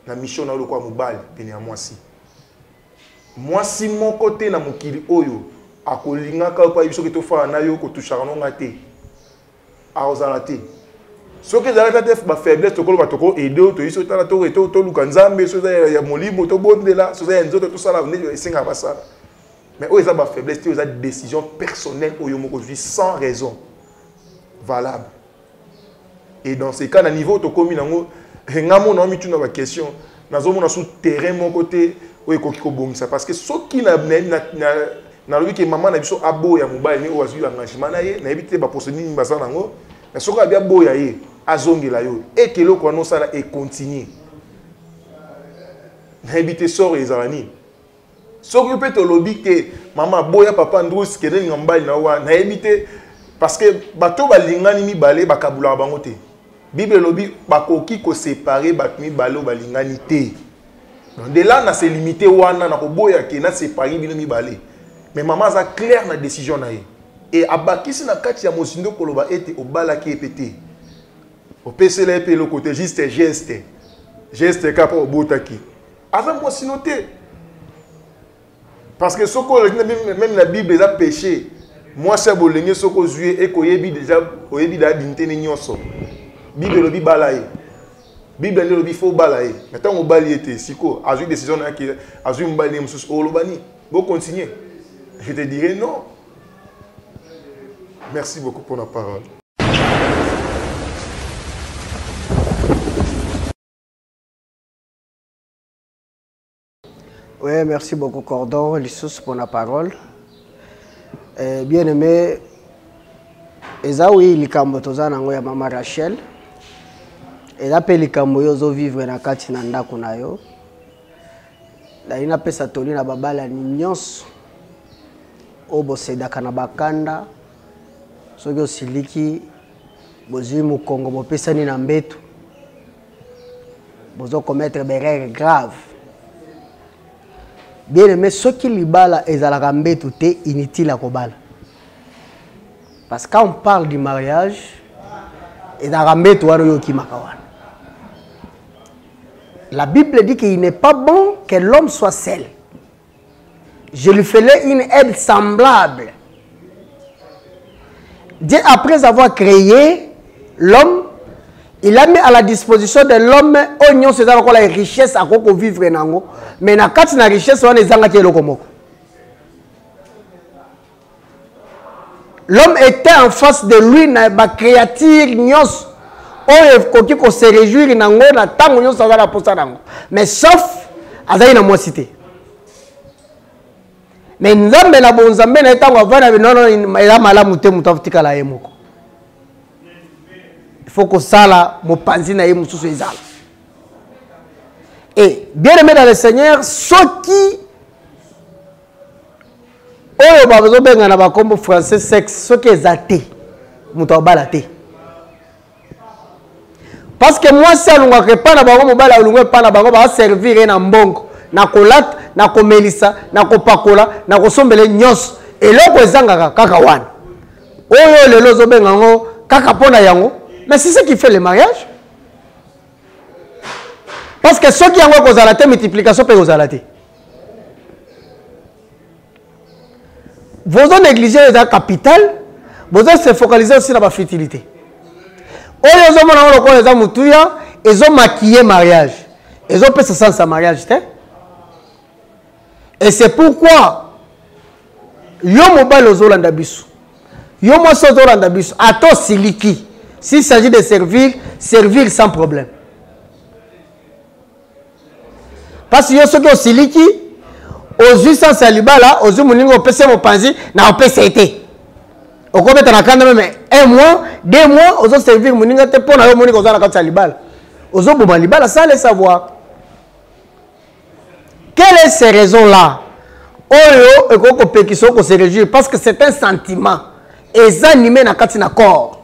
la mission na lokwa mobile pene ya mwasi. Mwasi mon côté na mokili oyo akolinga ka pa biso ke to fa na yo ko touchara no ngate. A ozalate. Ce que zalata te ba faiblesse to ko ba to ko aider to iso tala to reto to lukanzambe so ya molimo to bondela so ya nzoto to sala ne singa basala. Mais où est-ce que ma faiblesse, c'est une décision personnelle sans raison valable. Et dans ces cas, à niveau de commis, je suis une question. Nous sommes terrain mon côté parce que ceux qui n'ont pas que maman n'a pas abo ya mobile ni oazu engagement na ye na éviter ba procédure ni basana ngo mais ceux qui ont abo ya ye azongela yo et que le kono sala et continue na éviter sort les alani. Si vous pouvez te lobby que maman boya papa ndrous kene ngambali na wa na éviter parce que bato balingani mi balé bakabula bango te. Bible lobby bakoki ko séparer bato mi balo balingani te. Donc de là na se limiter wana na ko boya ke na séparer bino mi balé. Mais maman ça clair na décision na ye. Et abakisi na kati ya mosindo koloba ete obala ki epete. O PCL epé le côté juste geste. Geste ka po botaki. Asa mosino te. Parce que ce que même la Bible est péché. Moi, c'est bolengé ce que j'ai et que déjà oyebi da dintene nyonso. Bible le balaye. Bible le bi faut balaye. Maintenant on balaye était siko. Azu décision na ki azu mbali msus olobani. Bon continuer. Je te dirai non. Merci beaucoup pour la parole. Oui, merci beaucoup Cordon, Lissus pour la parole. Bien aimé, Ezaoui likambo toza nango ya mama Rachel. Eza pe likambo yo zo vivre na kati na ndako na yo. Da ina pesa toli na babala ni nyonso. Obo sedaka na bakanda. Soki osiliki bozwi mukongo bopesani na mbetu. Bozo commettre des erreurs graves. Bien aimé, ce qui libala ezalaka mbetu te inutile à kobala. Parce que quand on parle du mariage, ezalaka mbetu wana yo kimaka wana. La Bible dit qu'il n'est pas bon que l'homme soit seul. Je lui ferai une aide semblable. Dieu, après avoir créé l'homme, il a mis à la disposition de l'homme oignon c'est encore la richesse à quoi vivre nango mais na kati na richesse on ezanga ke lokomoko. L'homme était en face de lui na ba créature nyos o koki ko se réjouir nango na tango nyos za la posa nango mais sauf azali na mwasité. Mais nzambe na bonzambe na tango avana non ela malamu te mutafutika la yemoko. Il faut que ça la mopanzi na yemu sous ezala. Et bien aimé dans le Seigneur, ceux qui oyo bazo benga na bakombo français sexe, ceux qui ezate muto bala te. Parce que moi ça lunga ke pa na bango mobala lunga pa na bango ba servir na mbongo, na kolat, na komelisa, na kopakola, na kosombele nyos. Et loko ezanga kaka wana. Oyo lelo zo benga ngo kaka pona yango. Mais c'est ce qui fait le mariage. Parce que ceux qui ont causé la multiplication peuvent causer la. vous avez négligé les capital, vous avez se focaliser aussi sur la fertilité. Ils ont maquillé mariage. Ils ont fait ce sens à mariage. Et c'est pourquoi yo mobile aux Hollandais bisu. Yo mo so Hollandais bisu. Ato siliki. S'il s'agit de servir, servir sans problème. Parce que yo so ko siliki aux 800 salibala, aux muningo au PC mo panzi na au PCT. Au combien de temps même un mois, 2 mois, aux autres servir muninga te pour na yo muningo za na ka salibala. Aux autres bon libala sans les savoir. Quelles sont ces raisons-là? Oyo ekoko pekiso ko se réjouir parce que c'est un sentiment. Et animé na kati na corps.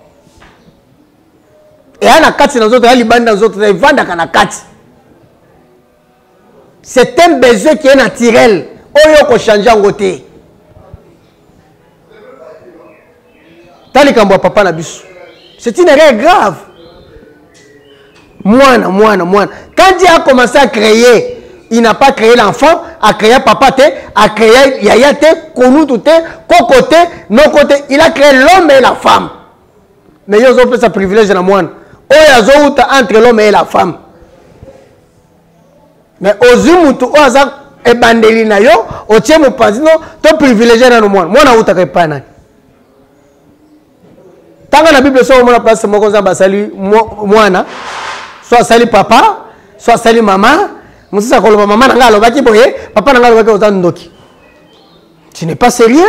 Et na kati na autres, libanda na autres, vanda kana kati. C'est un besoin qui est naturel. Oyo ko changer en côté. Tali kambo papa na biso. C'est une erreur grave. Moine. Quand Dieu a commencé à créer, il n'a pas créé l'enfant, a créé papa, a créé yaya, konou, kokote, non côté. Il a créé l'homme et la femme. Mais ils ont fait ce privilège dans le monde. Ils ont entre l'homme et la femme. Mais aux umutu, aux azak et bandelina yo, au tient mon pasino, tu privilégié dans le monde. Moi, on a eu pas nan. Tant que la Bible soit au monde place, moi, quand on sali moi, soit sali papa, soit sali maman. Moussa koloba maman nanga alobaki boye, papa nanga alobaki ozandoki. Tu n'es pas sérieux?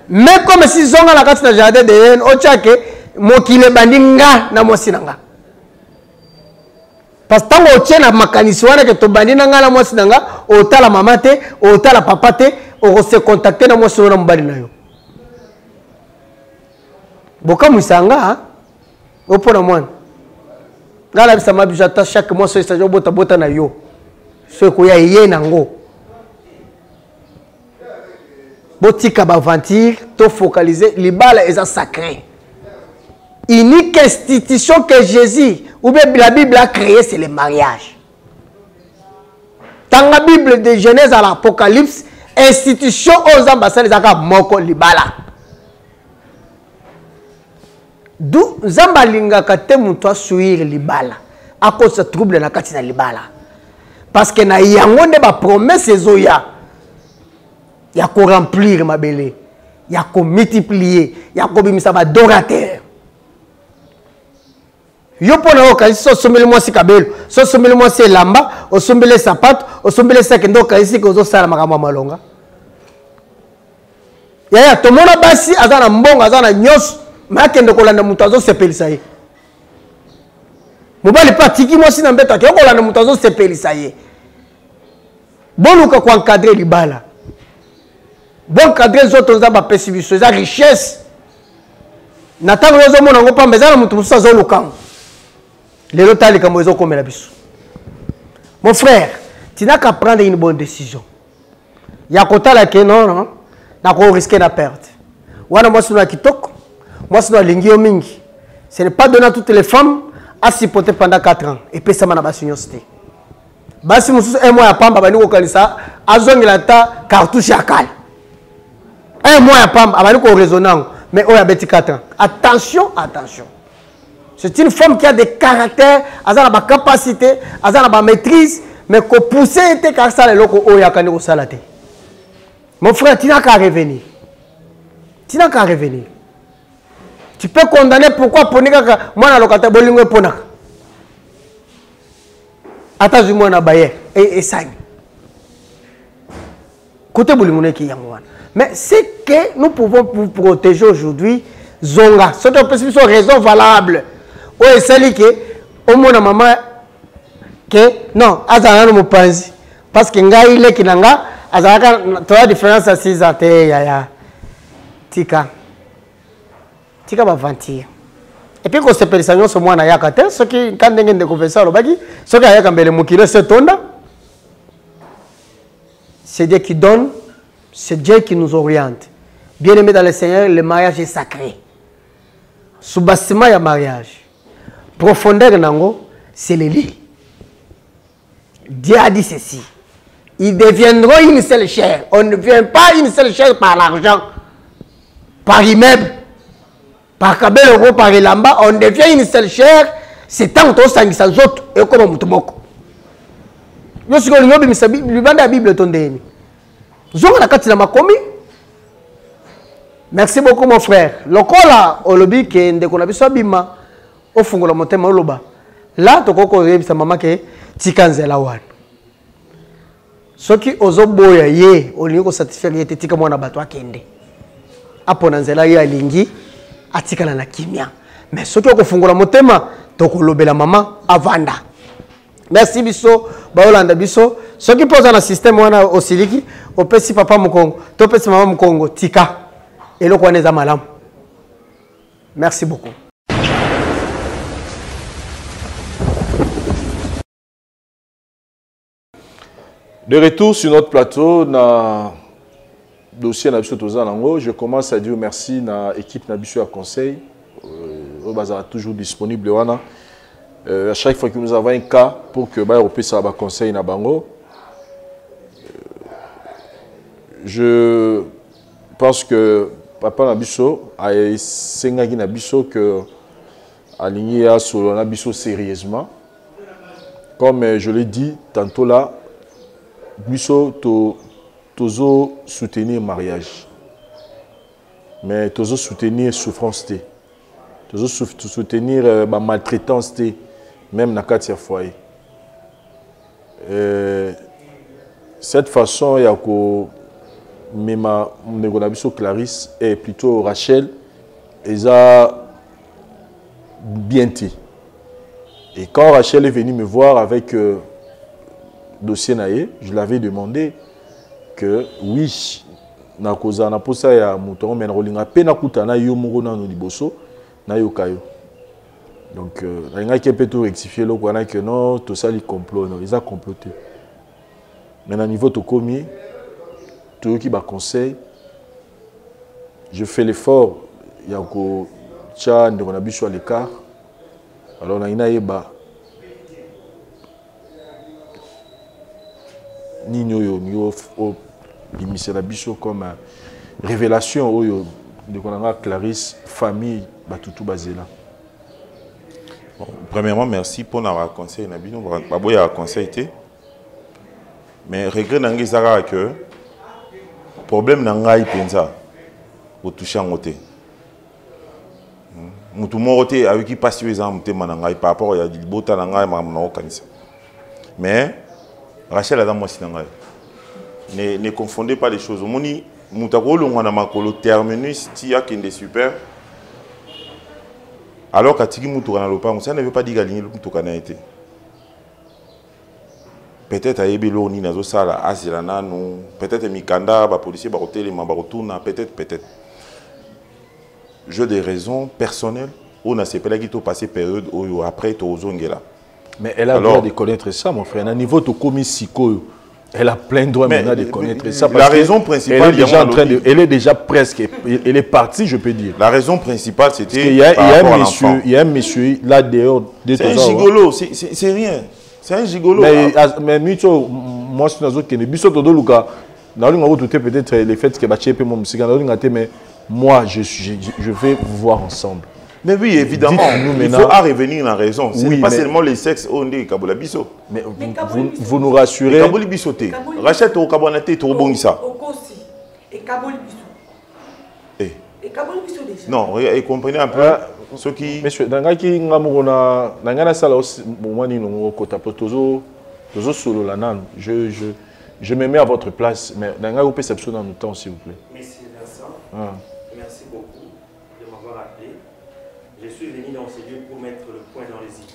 Mais comme si zonga la kati na jardin de yen, ochake mokile bandinga na mwasi nanga. Parce que tango otie na makanisi wana ke to bandinga na mwasi nanga, otala mama te, otala papa te, o se contacter na mwasi wana mbali na yo. Boka mwisanga ha? Opona mwana. Ngala bisa mabijata chaque mois so estadio bota na yo. So ko ya yé nango. Botika ba aventure, to focaliser libala est sacré. Unique institution que Jésus ou bien la Bible a créé, c'est le mariage. Dans la Bible de Genèse à l'Apocalypse, institution aux ambassades zaka moko libala. D'où Zambalinga kate muto suivre libala à cause de trouble na katina libala parce que na yangonde ba promesse ezoya ya ko remplir ma belé ya ko multiplier ya ko bimisa ba dorateur yo pona o kasi so sombele mo sikabelo so sombele mo se lamba o sombele sapato o sombele sakendo kasi ko zo sala makama malonga ya to mona basi azana mbonga azana nyos makende kolanda mutu azosepelisa ye mobali patiki mwasi na mbeta ke kolanda mutu azosepelisa ye boluka ko encadrer libala bon cadrer zoto za ba pesi biso za richesse na tango yozo mona ngo pamba za mutu musa zo lukango lelo tali kamo ezo komela biso. Mon frère, tu n'as qu'à prendre une bonne décision. Ya kotala ke non na ko risquer la perte wana mwasi na kitoko. Moi, c'est l'ingio mingi. Ce n'est pas donné à toutes les femmes à supporter pendant 4 ans. Et puis, ça m'a basignosté. Basi mususu un mois à pamba, bani ko kanisa, azongi la ta cartouche à cal. Un mois à pamba, bani ko raisonnant. Mais on a 4 ans. Attention. C'est une femme qui a des caractères, elle a des capacités, elle a des maîtrise, mais qu'on pousse était car ça les locaux oya kani ko salate. Mon frère, tu n'as qu'à revenir. Tu peux condamner pourquoi ponika moi na lokata bolingo ponaka. Atazu moi na baye et sang. Côté bolingo ki yango. Mais c'est que nous pouvons vous protéger aujourd'hui zonga. C'est une raison valable. O esali que au mona maman que non azana no mopanzi parce que ngai ile kinanga azaka to différence à 6 ans ya tika va aventure. Et puis, quand se pèlerin sur moi, ce qui, quand on a découvert ça, ce qui a été fait, c'est Dieu qui donne, c'est Dieu qui nous oriente. Bien aimé dans le Seigneur, le mariage est sacré. Sous bâtiment, il y a mariage. Profondeur, c'est le lit. Dieu a dit ceci. ils deviendront une seule chair. On ne devient pas une seule chair par l'argent, par immeuble, par kabel euro, par elamba. On devient une seule chair, c'est tant que ça les autres et comme mutumoko. Yo siko nyobi misabi libanda Bible tondeni. Zonga na kati na makomi. Merci beaucoup mon frère. Lokola olobi ke ndeko na biso bima ofungola motema oloba. Là tokoko rebisa mama ke tikanzela wana. Soki ozoboya ye olingi ko satisfaire ye tika mwana bato akende. Apona nzela ye alingi atikala na kimia. Mais soki okofungola motema tokolobela mama avanda. Merci biso baolanda biso. Soki poza na système wana osiliki opesi papa mukongo, topesi mama mukongo tika. Et le Kwaneza Malam. Merci beaucoup. De retour sur notre plateau, na dossier Nabiso Tozanango, je commence à dire merci à l'équipe Nabiso à conseil. Toujours disponible. À chaque fois que nous avons un cas pour que l'Europe soit conseil na bango, je pense que Papa Nabiso a essayé Nabiso que aligné à sur Nabiso sérieusement. Comme je l'ai dit tantôt là, Biso tozo soutenir mariage, mais tozo soutenir souffrance té, tozo soutenir maltraitance té, même na quatre foyer. Cette façon il y a que mais ma négonabiso Clarisse et plutôt Rachel, ils ont bien été. Et quand Rachel est venue me voir avec dossier naïe, je l'avais demandé que oui, na koza na posa ya mouton mais rolinga pe na kutana yo moko na no liboso na yo kayo. Donc na qui peut tout rectifier le quoi que non, tout ça les complot, non, ils ont comploté. Mais à niveau to commis tout qui m'a conseil, je fais l'effort, il y a que tcha on a biso à l'écart. Alors on a inaeba Nino yo limité la biso comme révélation oyo de konanga Clarisse famille batutu bazela. Bon, premièrement merci pour notre conseil na bino ba boya conseil té. Mais regret nangi zaka que problème nangai penza au toucher en côté. Mutu moroté avec qui passe les âmes manangai par rapport à bota nangai mamno kanisa. Mais Rachel a dans moi ne confondez pas les choses. Moni mutakolo ngwana makolo terminus tia kende super. Alors qu'atiki mutu kana lopa, ça ne veut pas dire galigner mutu kana été. Peut-être à Ebelo ni nazo sala azilana nous, peut-être mikanda ba policier ba hôtel ma ba retourna, peut-être. J'ai des raisons personnelles où n'a pas qui passé période où après to zongela. Mais elle a le droit de connaître ça, mon frère. À un niveau de commis psycho, elle a plein de droits maintenant de connaître ça. La raison principale, elle est déjà en train de, elle est déjà presque, elle est partie, je peux dire. La raison principale, c'était il y a un monsieur là dehors. C'est un gigolo, c'est rien. C'est un gigolo. Mais moi, je suis dans autre qui ne biso todo luka. Dans le monde peut-être les faits que bâtir peu mon musique. Mais moi, je vais vous voir ensemble. Mais oui, évidemment, il faut à revenir dans la raison. Ce n'est pas seulement les sexes, on dit Kabola Bisso. Mais vous nous rassurez. Kabola Bisso, rachète au Kabonate, tu rebondis ça. Et Kabola Bisso. Et Kabola Bisso déjà. Non, et comprenez un peu ce qui. Monsieur, dans la qui n'a pas de salle, moi, nous avons solo la nan. Je me mets à votre place, mais dans la perception dans le temps, s'il vous plaît. Monsieur Vincent, merci beaucoup de m'avoir appelé. Je suis venu dans ce lieu pour mettre le point dans les i.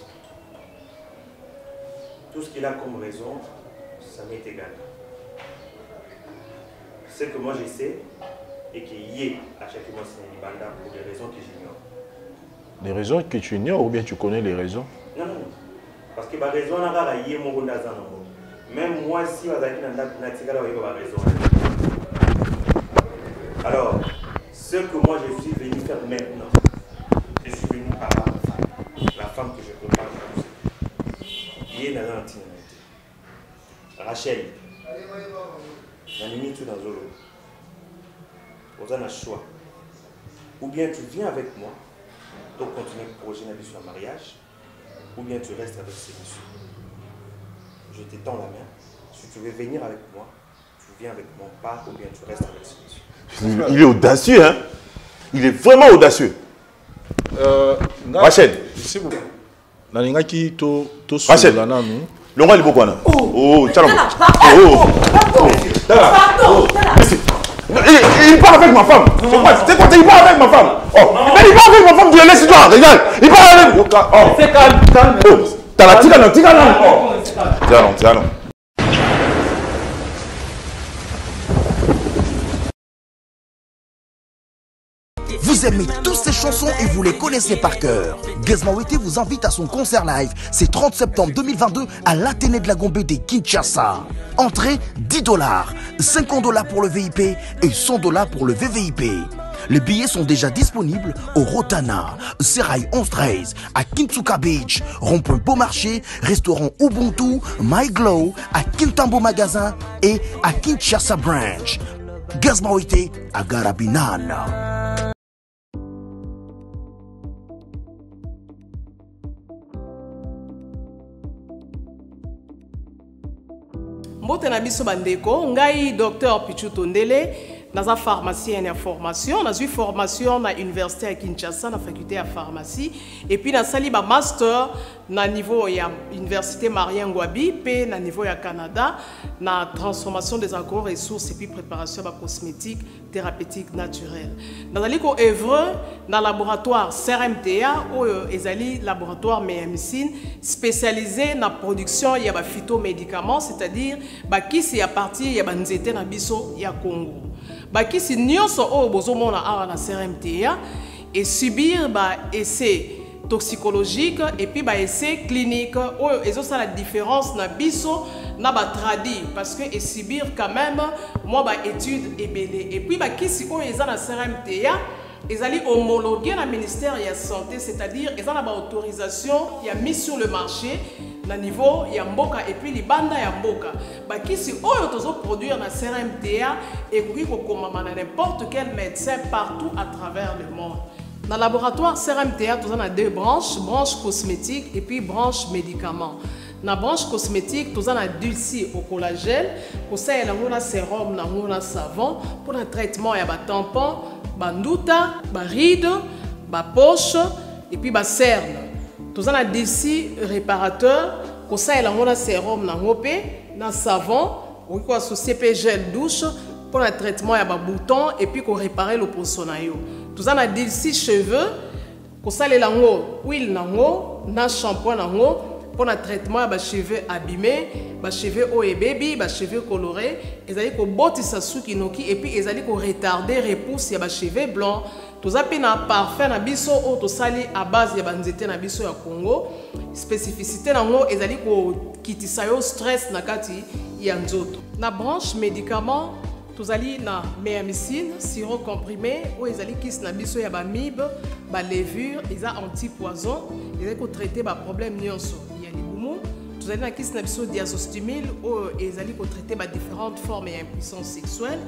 Tout ce qu'il a comme raison, ça m'est égal. Ce que moi je sais est qu'il y ait à chaque mois c'est Banda pour des raisons que j'ignore. Des raisons que tu ignores ou bien tu connais les raisons? Non. Parce que ma raison n'a pas y mon même moi si on a raison. Alors, ce que moi je suis venu faire maintenant, je suis venu par la femme que je prépare. Il est dans Rachel, La minute tout dans Zolo. Vous avez un choix. Ou bien tu viens avec moi, donc continuer le projet sur un mariage, ou bien tu restes avec ces messieurs. Je t'étends la main. Si tu veux venir avec moi, tu viens avec mon pas, ou bien tu restes avec ces messieurs. Il est audacieux, hein? Il est vraiment audacieux. Rachel. C'est bon. Nalingaki to Rachel. Le roi il est beaucoup là. Oh, tiens il part avec ma femme. C'est quoi? Il part avec ma femme. Oh, mais il part avec ma femme. Tu le laisses toi. Regarde. Il part avec. Oh. C'est calme. T'as la tika là. Tiens non. Vous aimez toutes ces chansons et vous les connaissez par cœur. Gizmawete vous invite à son concert live. C'est 30 septembre 2022 à l'Athénée de la Gombe de Kinshasa. Entrée $10, $50 pour le VIP et $100 pour le VVIP. Les billets sont déjà disponibles au Rotana, Serail 11-13, à Kintsuka Beach, Rond-Point Beaumarchais, restaurant Ubuntu, My Glow, à Kintambo Magasin et à Kinshasa Branch. Gizmawete à Garabinana. Mbote na biso bandeko, ngai Dr Pichu Tondele, naza pharmacien ya formation, naza formation na université à Kinshasa na faculté de pharmacie et puis na sali ba master na niveau ya université Marien Ngouabi pe na niveau ya Canada na transformation des agro-ressources et puis préparation ba cosmétique thérapeutique naturelle. Nazali ko œuvre na laboratoire CRMTA ou ezali laboratoire médecine spécialisé na production ya ba phytomédicaments, c'est-à-dire ba kisi ya partie ya ba nzete na biso ya Congo. Bakisi nyonso o bozomona awa na CRMTA et subir ba essai toxicologique et puis ba essai clinique o ezo ça la différence na biso na ba tradi parce que et subir quand même moi ba étude ebele et puis bakisi o eza na CRMTA ezali homologué na ministère de la santé, c'est-à-dire ils ont la autorisation il a mis sur le marché na niveau ya mboka et puis libanda ya mboka bakisi oyo tozo produire na CRMTA et koki kokomama na n'importe quel médecin partout à travers le monde. Dans le laboratoire CRMTA tozo na deux branches, branche cosmétique et puis branche médicaments. Na branche cosmétique tozo na dulci au collagène, pour ça il a sérum na savon pour le traitement ya ba tampon, ba nduta, ba ride, ba poche et puis ba cerne. Tous en a d'ici réparateur, qu'on ça il a sérum na ngopé, na savon, ou quoi associé gel douche pour le traitement ya ba bouton et puis qu'on réparer le poissonayo. Tous en a d'ici cheveux, qu'on ça les lango huile nango, na shampoing nango pour le traitement ya ba cheveux abîmés, ba cheveux haut et baby, ba cheveux colorés, ils allaient ko botti sa suki noki et puis ils allaient ko retarder repousse ya ba cheveux blancs. Tous appels na parfum na biso o to sali à base ya banzete na biso ya Congo spécificité nango ezali ko kitisa yo stress na kati ya nzoto. Na branche médicaments tozali na méamycine sirop comprimé o ezali kis na biso ya ba mib ba levure eza anti-poison ezali ko traiter ba problème nyonso ya libumu. Tozali na kis na biso diazostimule o ezali ko traiter ba différentes formes d'impuissance sexuelle.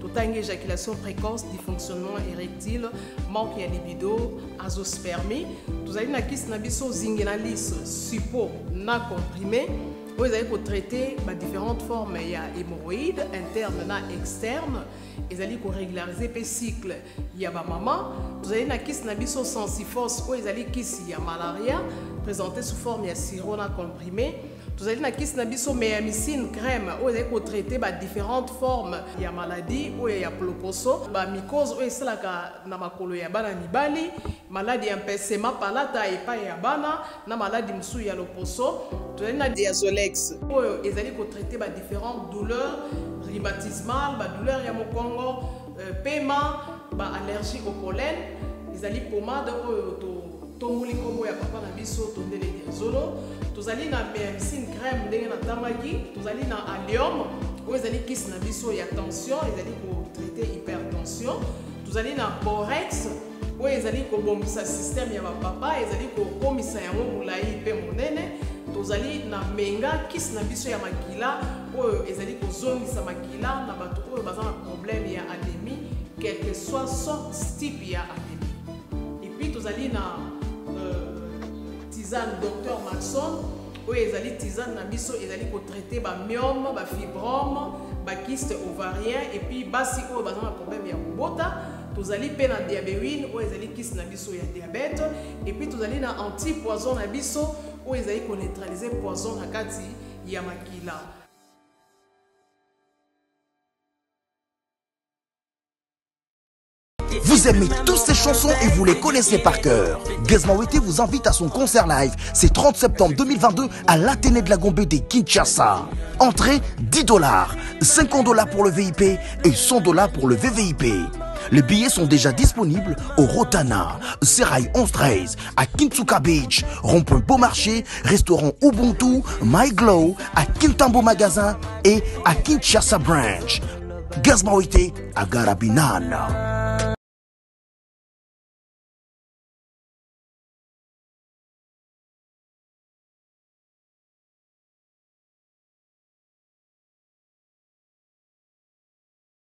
Totang éjaculation précoce, dysfonctionnement érectile, manque de libido, azospermie. Vous allez na kis na biso zingenalis, suppo, na comprimé. Vous allez traiter différentes formes. Il y a hémorroïdes, internes et externes. Vous allez régulariser le cycle. Il y a maman. Vous allez na kis na biso sensifos. Vous allez kis il y a malaria, présenté sous forme de sirop na comprimé. Vous allez na kis na biso méamycine crème où vous allez traiter différentes formes ya maladie où il y a ploposo ba mycose où c'est la na makolo ya bana mibali maladie empêchement palata et pas ya bana na maladie msu ya loposo. Vous allez na diazolex où ils allez traiter différentes douleurs rhumatismales ba douleur ya mokongo paiement ba allergie au pollen. Ils allez pommade tomuli kombo ya papa na biso tondele diazolo. Tozali na méamycine crème ndenge na tamaki, tozali na allium où ezali kis na biso ya tension, ezali ko traiter hypertension. Tozali na borex où ezali ko bombisa système ya papa, ezali ko komisa yango mulai pe monene. tozali na menga kisi na biso ya makila oyo ezali kozongisa makila na bato oyo baza na problème ya anémie quel que soit son type ya anémie. Et puis tozali na tisane docteur Maxon oyo ezali tisane na biso ezali kotraite ba myome, ba fibrome, ba kyste ovarien et puis basi oyo baza na problème ya kobota. Tozali pe na diabéine oyo ezali kisi na biso ya diabète et puis tozali na antipoison na biso oyo ezali ko neutraliser poison na kati ya makila. Vous aimez toutes ces chansons et vous les connaissez par cœur. Gizma Wete vous invite à son concert live. C'est 30 septembre 2022 à l'Athénée de la Gombe de Kinshasa. Entrée $10, $50 pour le VIP et $100 pour le VVIP. Les billets sont déjà disponibles au Rotana, Serail 11-13, à Kintsuka Beach, Rond-Point Beaumarchais, Restaurant Ubuntu, My Glow, à Kintambo Magasin et à Kinshasa Branch. Gizma Wete à Garabinana.